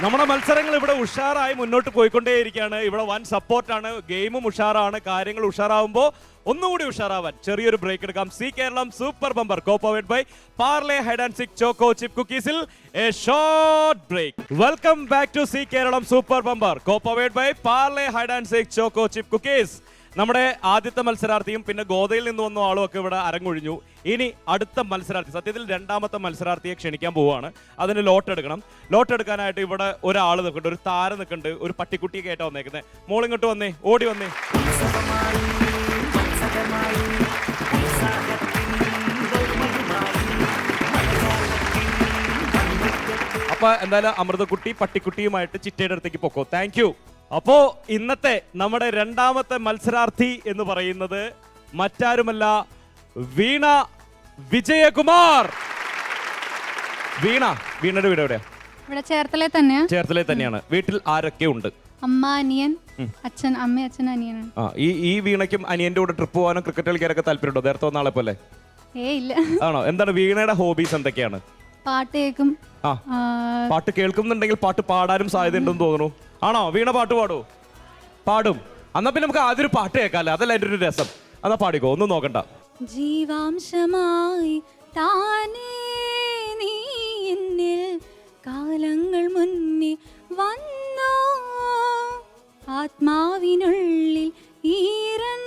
നമ്മുടെ മത്സരങ്ങൾ ഇവിടെ ഉഷാറായി മുന്നോട്ട് പോയിക്കൊണ്ടേയിരിക്കുകയാണ്. ഇവിടെ വൻ സപ്പോർട്ടാണ്, ഗെയിമും ഉഷാറാണ്. കാര്യങ്ങൾ ഉഷാറാവുമ്പോൾ ഒന്നുകൂടി ഉഷാറാവാൻ ചെറിയൊരു ബ്രേക്ക് എടുക്കാം. Zee Keralam super bumper co powered by Parle hide and seek choco chip കുക്കീസിൽ a short break. Welcome back to Zee Keralam super bumper co powered by Parle hide and seek choco chip cookies. നമ്മുടെ ആദ്യത്തെ മത്സരാർത്ഥിയും പിന്നെ ഗോതയിൽ നിന്ന് വന്ന ആളും ഒക്കെ ഇവിടെ അരങ്ങൊഴിഞ്ഞു. ഇനി അടുത്ത മത്സരാർത്ഥി, സത്യത്തിൽ രണ്ടാമത്തെ മത്സരാർത്ഥിയെ ക്ഷണിക്കാൻ പോവുകയാണ്. അതിന് ലോട്ട് എടുക്കണം. ലോട്ട് എടുക്കാനായിട്ട് ഇവിടെ ഒരാൾ നിൽക്കുന്നുണ്ട്, ഒരു താരം നിൽക്കുന്നുണ്ട്, ഒരു പട്ടിക്കുട്ടിയെ കേട്ടാ വന്നേക്കുന്നത്. മോളിങ്ങോട്ട് വന്നേ, ഓടി വന്നേ. അപ്പൊ എന്തായാലും അമൃതക്കുട്ടി പട്ടിക്കുട്ടിയുമായിട്ട് ചിറ്റയുടെ അടുത്തേക്ക് പൊക്കോ. Thank you. അപ്പോ ഇന്നത്തെ നമ്മുടെ രണ്ടാമത്തെ മത്സരാർത്ഥി എന്ന് പറയുന്നത് മറ്റാരുമല്ല, വീണ വിജയകുമാർ. വീണയുടെ വീട് എവിടെയാ? ഇവിടെ ചേർത്തലയിൽ തന്നെയാ. ചേർത്തലയിൽ തന്നെയാണ്. വീട്ടിൽ ആരൊക്കെ ഉണ്ട്? അമ്മ, അനിയൻ, അച്ഛൻ. അമ്മ, അച്ഛൻ, അനിയനാണ്. ഈ വീണയ്ക്കും അനിയന്റെ കൂടെ ട്രിപ്പ് പോകാനോ ക്രിക്കറ്റ് കളിക്കാനൊക്കെ താല്പര്യമുണ്ടോ? നേരത്തെ വന്ന ആളെ പോലെ? ഇല്ല. ആണോ? എന്താണ് വീണയുടെ ഹോബീസ് എന്തൊക്കെയാണ്? പാട്ട് കേൾക്കും. പാട്ട് കേൾക്കുന്നുണ്ടെങ്കിൽ പാട്ട് പാടാനും സാധ്യതയുണ്ടെന്ന് തോന്നുന്നു. ആണോ? വീണ പാട്ട് പാടും. എന്നാ പിന്നെ നമുക്ക് ആദ്യം ഒരു പാട്ട് കേൾക്കാല്ലേ? അതല്ല എൻ്റെ ഒരു രസം. എന്നാ പാടിക്കോ, ഒന്നും നോക്കണ്ട. ജീവാംശമായി താനേ നീ എന്നിൽ കാലങ്ങൾ മുന്നേ വന്നോ, ആത്മാവിനുള്ളിൽ ഈരൻ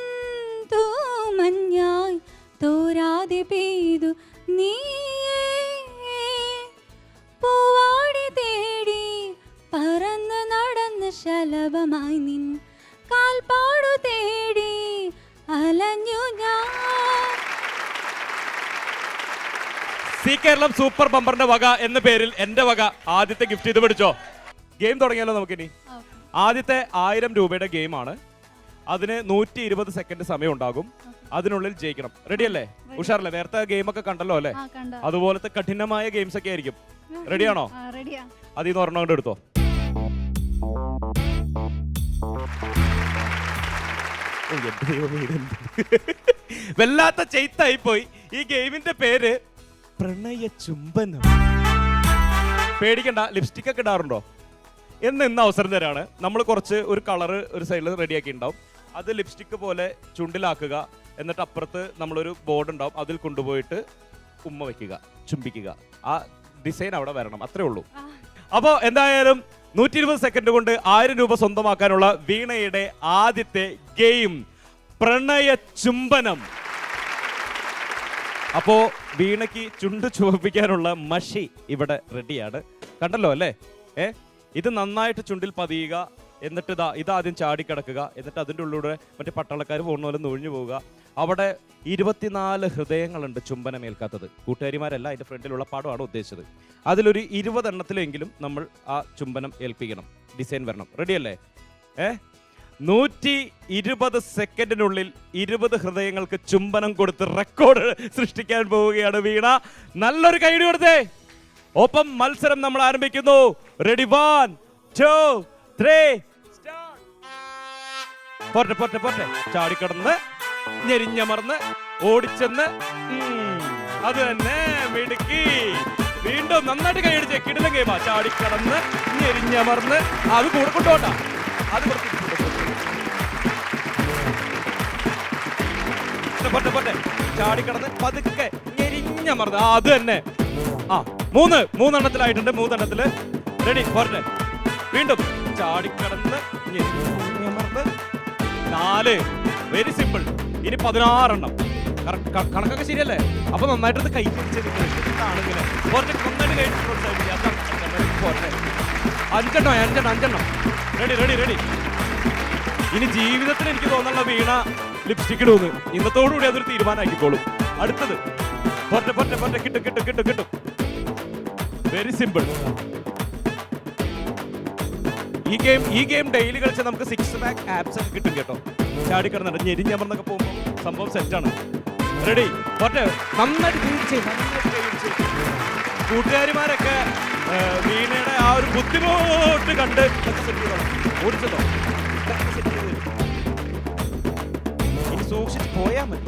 തൂമഞ്ഞായി തോരാതെ പെയ്തു നീയേ, പൂവാടി തേടി പറന്ന് നടന്ന് ശലഭമായി നിൻ കാൽപ്പാടു തേടി അലഞ്ഞു ഞാൻ. സി കേരളം സൂപ്പർ ബമ്പറിന്റെ വക എന്ന പേരിൽ എന്റെ വക ആദ്യത്തെ ഗിഫ്റ്റ് ഇത് പിടിച്ചോ. ഗെയിം തുടങ്ങിയാലോ നമുക്കിനി? ആദ്യത്തെ 1000 രൂപയുടെ ഗെയിമാണ്. അതിന് 120 സെക്കൻഡ് സമയം ഉണ്ടാകും. അതിനുള്ളിൽ ജയിക്കണം. റെഡി അല്ലേ? ഉഷാറല്ലേ? നേരത്തെ ഗെയിമൊക്കെ കണ്ടല്ലോ അല്ലേ? അതുപോലത്തെ കഠിനമായ ഗെയിംസ് ഒക്കെ ആയിരിക്കും. റെഡിയാണോ? അതിൽ നിന്ന് ഒരെണ്ണം കൊണ്ട് എടുത്തോ. വല്ലാത്ത ചെയ്ത്തായി പോയി. ഈ ഗെയിമിന്റെ പേര് പ്രണയ ചുംബനം. പേടിക്കണ്ട, ലിപ്സ്റ്റിക് ഒക്കെ ഇടാറുണ്ടോ? ഇന്ന് അവസരം തരാണ്. നമ്മൾ കുറച്ച് ഒരു കളറ് ഒരു സൈഡിൽ റെഡിയാക്കി ഉണ്ടാവും. അത് ലിപ്സ്റ്റിക് പോലെ ചുണ്ടിലാക്കുക. എന്നിട്ട് അപ്പുറത്ത് നമ്മളൊരു ബോർഡ് ഉണ്ടാവും. അതിൽ കൊണ്ടുപോയിട്ട് ഉമ്മ വയ്ക്കുക, ചുംബിക്കുക. ആ ഡിസൈൻ അവിടെ വരണം, അത്രേ ഉള്ളൂ. അപ്പോൾ എന്തായാലും 120 സെക്കൻഡ് കൊണ്ട് 1000 രൂപ സ്വന്തമാക്കാനുള്ള വീണയുടെ ആദ്യത്തെ ഗെയിം പ്രണയ ചുംബനം. അപ്പോ വീണയ്ക്ക് ചുണ്ട് ചുവപ്പിക്കാനുള്ള മഷി ഇവിടെ റെഡിയാണ്. കണ്ടല്ലോ അല്ലേ? ഇത് നന്നായിട്ട് ചുണ്ടിൽ പതിയുക. എന്നിട്ട് ഇതാദ്യം ചാടിക്കിടക്കുക. എന്നിട്ട് അതിൻ്റെ ഉള്ളിലൂടെ മറ്റേ പട്ടാളക്കാർ പോകുന്ന പോലെ നൊഴിഞ്ഞു പോവുക. അവിടെ 24 ഹൃദയങ്ങളുണ്ട് ചുംബനമേൽക്കാത്തത്. കൂട്ടുകാരിമാരല്ല, അതിൻ്റെ ഫ്രണ്ടിലുള്ള പാടമാണ് ഉദ്ദേശിച്ചത്. അതിലൊരു 20 എണ്ണത്തിലെങ്കിലും നമ്മൾ ആ ചുംബനം ഏൽപ്പിക്കണം. ഡിസൈൻ വരണം. റെഡിയല്ലേ? 120 സെക്കൻഡിനുള്ളിൽ 20 ഹൃദയങ്ങൾക്ക് ചുംബനം കൊടുത്ത് റെക്കോർഡ് സൃഷ്ടിക്കാൻ പോവുകയാണ് വീണ. നല്ലൊരു കൈയ്യടി കൊടുത്തേ. ഒപ്പം മത്സരം നമ്മൾ ആരംഭിക്കുന്നു. Ready, 1 2 3 start. പോട്ടെ. ചാടിക്കടന്ന് ഞെരിഞ്ഞമർന്ന് ഓടിച്ചെന്ന്. അത് തന്നെ, മിടുക്കി. വീണ്ടും നന്നായിട്ട് കൈയടിച്ചേ. കിടിലൻ ഗെയിമാ. ചാടിക്കടന്ന് ഞെരിഞ്ഞമർന്ന്. അത് കൂടെ കൊണ്ടോട്ടാ. അത് പോട്ടെ. ചാടിക്കടന്ന് പതുക്കെ ഞെരിഞ്ഞമർന്ന്. അത് തന്നെ. 3 എണ്ണത്തിലായിട്ടുണ്ട്. 3 എണ്ണത്തില് റെഡി. പോട്ടെ. വീണ്ടും ചാടിക്കടന്ന് ഞെരിഞ്ഞമർന്ന്. 4. Very simple. ഇനി 16 എണ്ണം. കണക്കൊക്കെ ശരിയല്ലേ? അപ്പൊ നന്നായിട്ട് കൈ പിടിച്ചിട്ടാണെങ്കില് പോട്ടെ. 5 റെഡി. ഇനി ജീവിതത്തിൽ എനിക്ക് തോന്നുന്നുള്ള വീണ ലിപ്സ്റ്റിക് ഇടുന്നു. ഇന്നത്തോടുകൂടി അതൊരു തീരുമാനമാക്കിക്കോളും. അടുത്തത് പോട്ടെ. കിട്ടും. Very simple. ഈ ഗെയിം ഡെയിലി കളിച്ചാൽ നമുക്ക് 6 പാക്ക് ആപ്സ് ഒക്കെ കിട്ടും കേട്ടോ. ചാടിക്കിടന്നിട്ട് ഞെരിഞ്ഞമർന്നൊക്കെ പോകുമ്പോൾ സംഭവം സെറ്റാണ്. റെഡി, പോട്ടെ. നന്നായിട്ട് കൂട്ടുകാരിമാരൊക്കെ വീണയുടെ ആ ഒരു ബുദ്ധിമുട്ട് കണ്ട് ഓടിച്ചതോ. സൂക്ഷിച്ച് പോയാ മതി.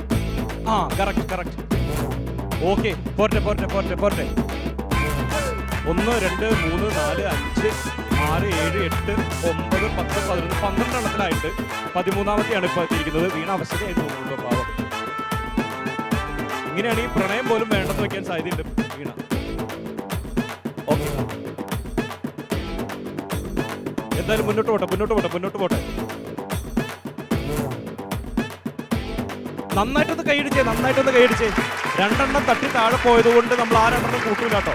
ആ കറക്റ്റ്. ഓക്കെ, പോരട്ടെ. 1 2 3 4 5 6 7 8 9 10 11 12 എണ്ണത്തിലായിട്ട് 13ാമത്തെയാണ് ഇപ്പൊ എത്തിയിരിക്കുന്നത്. വീണ അവസ്ഥയായിട്ട് തോന്നുന്നു പാവം. ഇങ്ങനെയാണ് ഈ പ്രണയം പോലും വേണ്ടെന്ന് വെക്കാൻ സാധ്യതയുണ്ട് വീണ. ഓക്കെ, എന്തായാലും മുന്നോട്ട് പോട്ടെ. നന്നായിട്ടൊന്ന് കൈയടിച്ചേ. 2 എണ്ണം തട്ടി താഴെ പോയത് കൊണ്ട് നമ്മൾ ആ 2 എണ്ണം കൂട്ടൂല കേട്ടോ.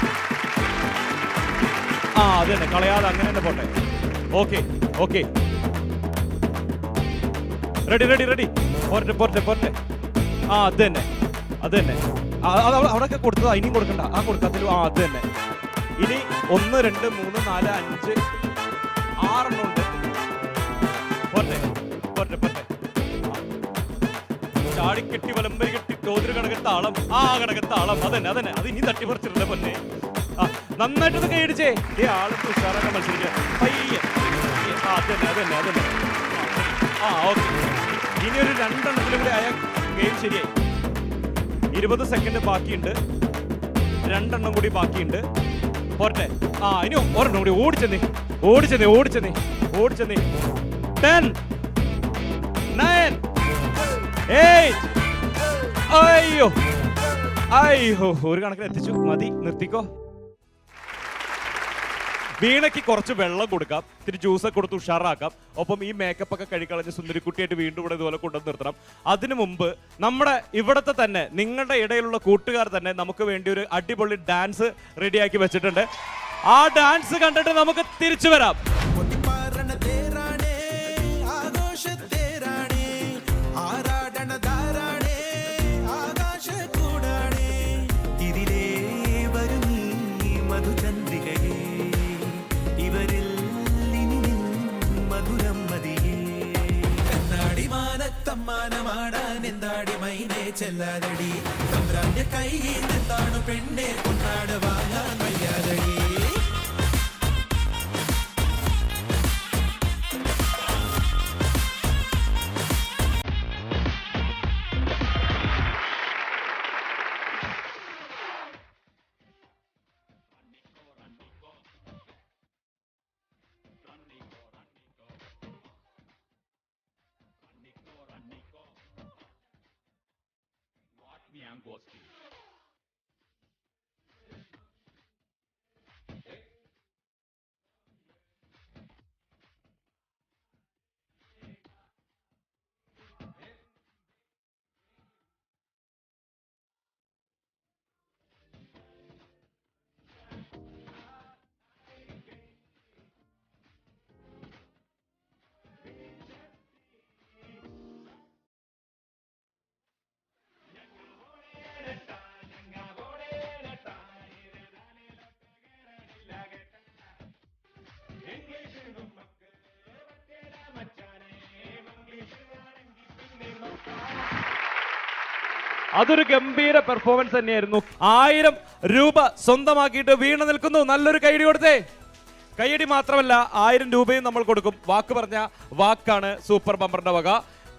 ആ അത് തന്നെ, കളയാതെ അങ്ങനെ തന്നെ പോട്ടെ. Okay, ready. പോരട്ടെ. ആ അത് തന്നെ. അവിടെയൊക്കെ കൊടുത്തതാ, ഇനിയും കൊടുക്കണ്ട. ആ കൊടുക്കാത്തിലും ആ അത് തന്നെ. ഇനി 1 2 3 4 5 6 എണ്ണം ഉണ്ട്. പോരട്ടെ. ചാടിക്കെട്ടി വലമ്പരി കെട്ടി തോതിര് കണക്കത്താളം. ആ കണക്കത്താളം അതന്നെ. അത് ഇനി തട്ടിപ്പറിച്ചിട്ടുണ്ട് പൊന്നെ. ആ നന്നായിട്ടൊന്ന് കൈയടിച്ചേ. ഈ ആള് ഉഷാറാക്കാൻ മത്സരിക്കാം. പയ്യെ. അതന്നെ. ആ ഓക്കെ. ഇനി ഒരു 2 എണ്ണത്തിലും കൂടി ആയ ഗെയിം ശരിയായി. 20 സെക്കൻഡ് ബാക്കിയുണ്ട്. 2 എണ്ണം കൂടി ബാക്കിയുണ്ട്. പോരട്ടെ. ആ ഇനി ഒരെണ്ണം കൂടി. ഓടിച്ചെന്നേ. 10 9 8 അയ്യോ ഒരു കണക്കിന് എത്തിച്ചു. മതി, നിർത്തിക്കോ. വീണയ്ക്ക് കുറച്ച് വെള്ളം കൊടുക്കാം, ഇത്തിരി ജ്യൂസൊക്കെ കൊടുത്ത് ഉഷാറാക്കാം. ഒപ്പം ഈ മേക്കപ്പ് ഒക്കെ കഴിക്കളഞ്ഞ് സുന്ദരിക്കുട്ടിയായിട്ട് വീണ്ടും ഇവിടെ ഇതുപോലെ കൊണ്ടുവന്ന് നിർത്തണം. അതിനു മുമ്പ് നമ്മുടെ ഇവിടുത്തെ തന്നെ നിങ്ങളുടെ ഇടയിലുള്ള കൂട്ടുകാർ തന്നെ നമുക്ക് വേണ്ടി ഒരു അടിപൊളി ഡാൻസ് റെഡിയാക്കി വെച്ചിട്ടുണ്ട്. ആ ഡാൻസ് കണ്ടിട്ട് നമുക്ക് തിരിച്ചു വരാം. എന്താടി മൈനെ ചെല്ലാതടി തമ്പ്രാന്റെ കയ്യിൽ എന്താണ് പെണ്ണെ കൊണ്ടാട് വാങ്ങാൻ വയ്യാതടി. അതൊരു ഗംഭീര പെർഫോമൻസ് തന്നെയായിരുന്നു. 1000 രൂപ സ്വന്തമാക്കിയിട്ട് വീണ നിൽക്കുന്നു. നല്ലൊരു കൈയടി കൊടുത്തേ. കൈയടി മാത്രമല്ല 1000 രൂപയും നമ്മൾ കൊടുക്കും. വാക്ക് പറഞ്ഞ വാക്കാണ് സൂപ്പർ ബമ്പറിന്റെ വക.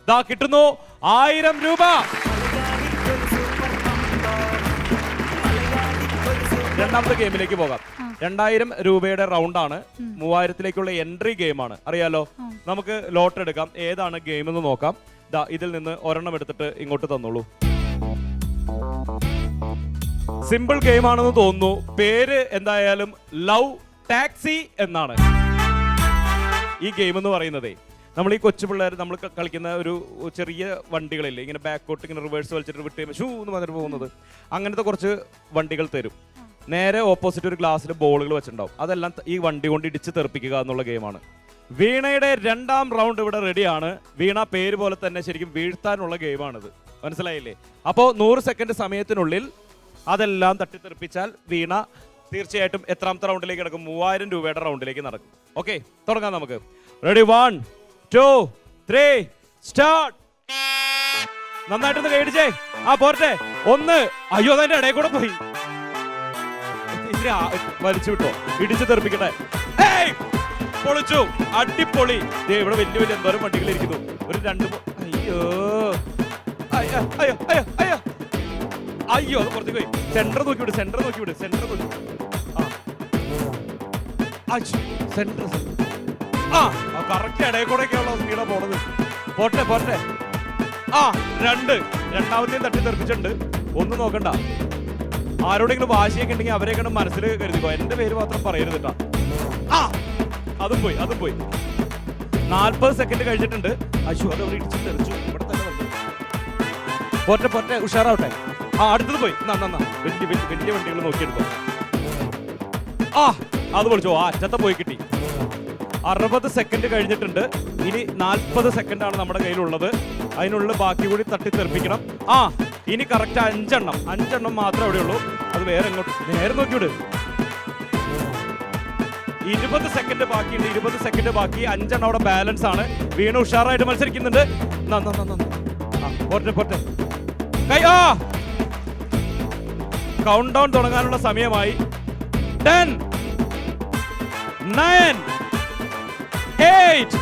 ദാ കിട്ടുന്നു 1000 രൂപ. രണ്ടാമത്തെ ഗെയിമിലേക്ക് പോകാം. 2000 രൂപയുടെ റൗണ്ടാണ്. 3000ത്തിലേക്കുള്ള എൻട്രി ഗെയിമാണ്. അറിയാലോ, നമുക്ക് ലോട്ട് എടുക്കാം. ഏതാണ് ഗെയിം എന്ന് നോക്കാം. ദാ ഇതിൽ നിന്ന് ഒരെണ്ണം എടുത്തിട്ട് ഇങ്ങോട്ട് തന്നോളൂ. സിമ്പിൾ ഗെയിം ആണെന്ന് തോന്നുന്നു. പേര് എന്തായാലും ലവ് ടാക്സി എന്നാണ് ഈ ഗെയിം എന്ന് പറയുന്നത്. നമ്മൾ ഈ കൊച്ചു പിള്ളേർ നമ്മൾ കളിക്കുന്ന ഒരു ചെറിയ വണ്ടികളില്ലേ, ഇങ്ങനെ ബാക്കോട്ട് ഇങ്ങനെ റിവേഴ്സ് വലിച്ചിട്ട് വിട്ട് ഷൂ എന്ന് പറഞ്ഞിട്ട് പോകുന്നത്, അങ്ങനത്തെ കുറച്ച് വണ്ടികൾ തരും. നേരെ ഓപ്പോസിറ്റ് ഒരു ഗ്ലാസ്സിൽ ബോളുകൾ വെച്ചിട്ടുണ്ടാവും. അതെല്ലാം ഈ വണ്ടി കൊണ്ട് ഇടിച്ച് തെറിപ്പിക്കുക എന്നുള്ള ഗെയിമാണ്. വീണയുടെ 2ാം റൗണ്ട് ഇവിടെ റെഡിയാണ്. വീണ പേര് പോലെ തന്നെ ശരിക്കും വീഴ്ത്താനുള്ള ഗെയിമാണിത്. മനസ്സിലായില്ലേ? അപ്പോൾ 100 സെക്കൻഡ് സമയത്തിനുള്ളിൽ അതെല്ലാം തട്ടിത്തെറിപ്പിച്ചാൽ വീണ തീർച്ചയായിട്ടും എത്രാമത്തെ റൗണ്ടിലേക്ക് കിടക്കും? 3000 രൂപയുടെ റൗണ്ടിലേക്ക് നടക്കും. ഓക്കെ, തുടങ്ങാം നമുക്ക്. Ready, 1 2 3 start. നന്നായിട്ടൊന്ന് കൈയടിച്ചേ. ആ പോരട്ടെ. 1 അയ്യോ അതിന്റെ ഇടയിൽ കൂടെ പോയി. വലിച്ചു വിട്ടോ, ഇടിച്ചു തെറിപ്പിക്കട്ടെ. പൊളിച്ചു, അടിപൊളി. ഇവിടെ വലിയ എന്തോരം വണ്ടികൾ ഇരിക്കുന്നു. ഒരു 2 അയ്യോ അയ്യോ അയ്യോ അയ്യോ അയ്യോ അയ്യോ അത് പുറത്തേക്ക് പോയി. സെന്റർ നോക്കി വിട്, സെന്റർ നോക്കി വിട്, സെന്റർ നോക്കി. സെന്റർ കറക്റ്റ് ഇടയിൽ കൂടെയൊക്കെയുള്ള സ്പീഡാ പോണത്. പോട്ടെ പോട്ടെ. രണ്ടാമത്തെയും തട്ടി തെറിപ്പിച്ചിട്ടുണ്ട്. ഒന്നും നോക്കണ്ട. ആരോടെങ്കിലും വാശിയൊക്കെ ഉണ്ടെങ്കിൽ അവരെ കണ്ട് മനസ്സിൽ കരുതിക്കോ. എന്റെ പേര് മാത്രം പറയരുത് കേട്ടോ. അതും പോയി, അതും പോയി. 40 സെക്കൻഡ് കഴിഞ്ഞിട്ടുണ്ട്. അയ്യോ അത് അവിടെ ഇടിച്ച് തെറിച്ചു. ഇവിടെ തന്നെ വന്നു. പോട്ടെ പോട്ടെ, ഉഷാറാവട്ടെ. അടുത്തത് പോയി. വലിയ വണ്ടികൾ നോക്കിയെടുത്തോ. അത് പൊളിച്ചോ. അറ്റത്തെ പോയി കിട്ടി. 60 സെക്കൻഡ് കഴിഞ്ഞിട്ടുണ്ട്. ഇനി 40 സെക്കൻഡാണ് നമ്മുടെ കയ്യിലുള്ളത്. അതിനുള്ളിൽ ബാക്കി കൂടി തട്ടിത്തെറിപ്പിക്കണം. ഇനി കറക്റ്റ് 5 എണ്ണം മാത്രമേ അവിടെ ഉള്ളൂ. അത് വേറെ എങ്ങോട്ട് നേരെ നോക്കിവിട്. 20 സെക്കൻഡ് ബാക്കിയുണ്ട്. 20 സെക്കൻഡ് ബാക്കി. 5 എണ്ണം അവിടെ ബാലൻസ് ആണ്. വീണ ഉഷാറായിട്ട് മത്സരിക്കുന്നുണ്ട്. പോട്ടെ പോട്ടെ. കൗണ്ട് ഡൗൺ തുടങ്ങാനുള്ള സമയമായി. 10 9 8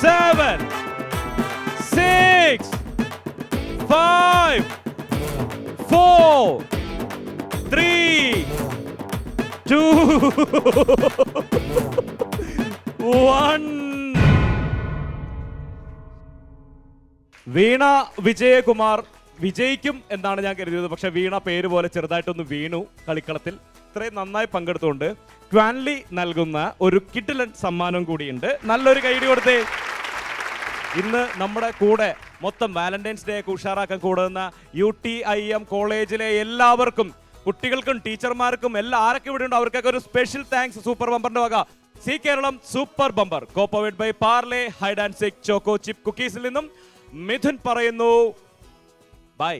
7 6 5 4 3 2 1. വീണ വിജയകുമാർ വിജയിക്കും എന്നാണ് ഞാൻ കരുതിയത്. പക്ഷെ വീണ പേര് പോലെ ചെറുതായിട്ടൊന്ന് വീണു കളിക്കളത്തിൽ. ഇത്രയും നന്നായി പങ്കെടുത്തുകൊണ്ട് ക്വാൻലി നൽകുന്ന ഒരു കിടിലൻ സമ്മാനം കൂടിയുണ്ട്. നല്ലൊരു കൈയ്യടി കൊടുത്തേ. ഇന്ന് നമ്മുടെ കൂടെ മൊത്തം വാലന്റൈൻസ് ഡേ ഒക്കെ ഉഷാറാക്കാൻ കൂടുന്ന UTIM കോളേജിലെ എല്ലാവർക്കും, കുട്ടികൾക്കും ടീച്ചർമാർക്കും ആരൊക്കെ ഇവിടെ ഉണ്ട് അവർക്കൊക്കെ ഒരു സ്പെഷ്യൽ താങ്ക്സ് സൂപ്പർ ബമ്പറിന്റെ വക. Zee Keralam super bumper co powered by Parle hide and seek choco chip കുക്കീസിൽ നിന്നും മിഥുൻ പറയുന്നു ബൈ.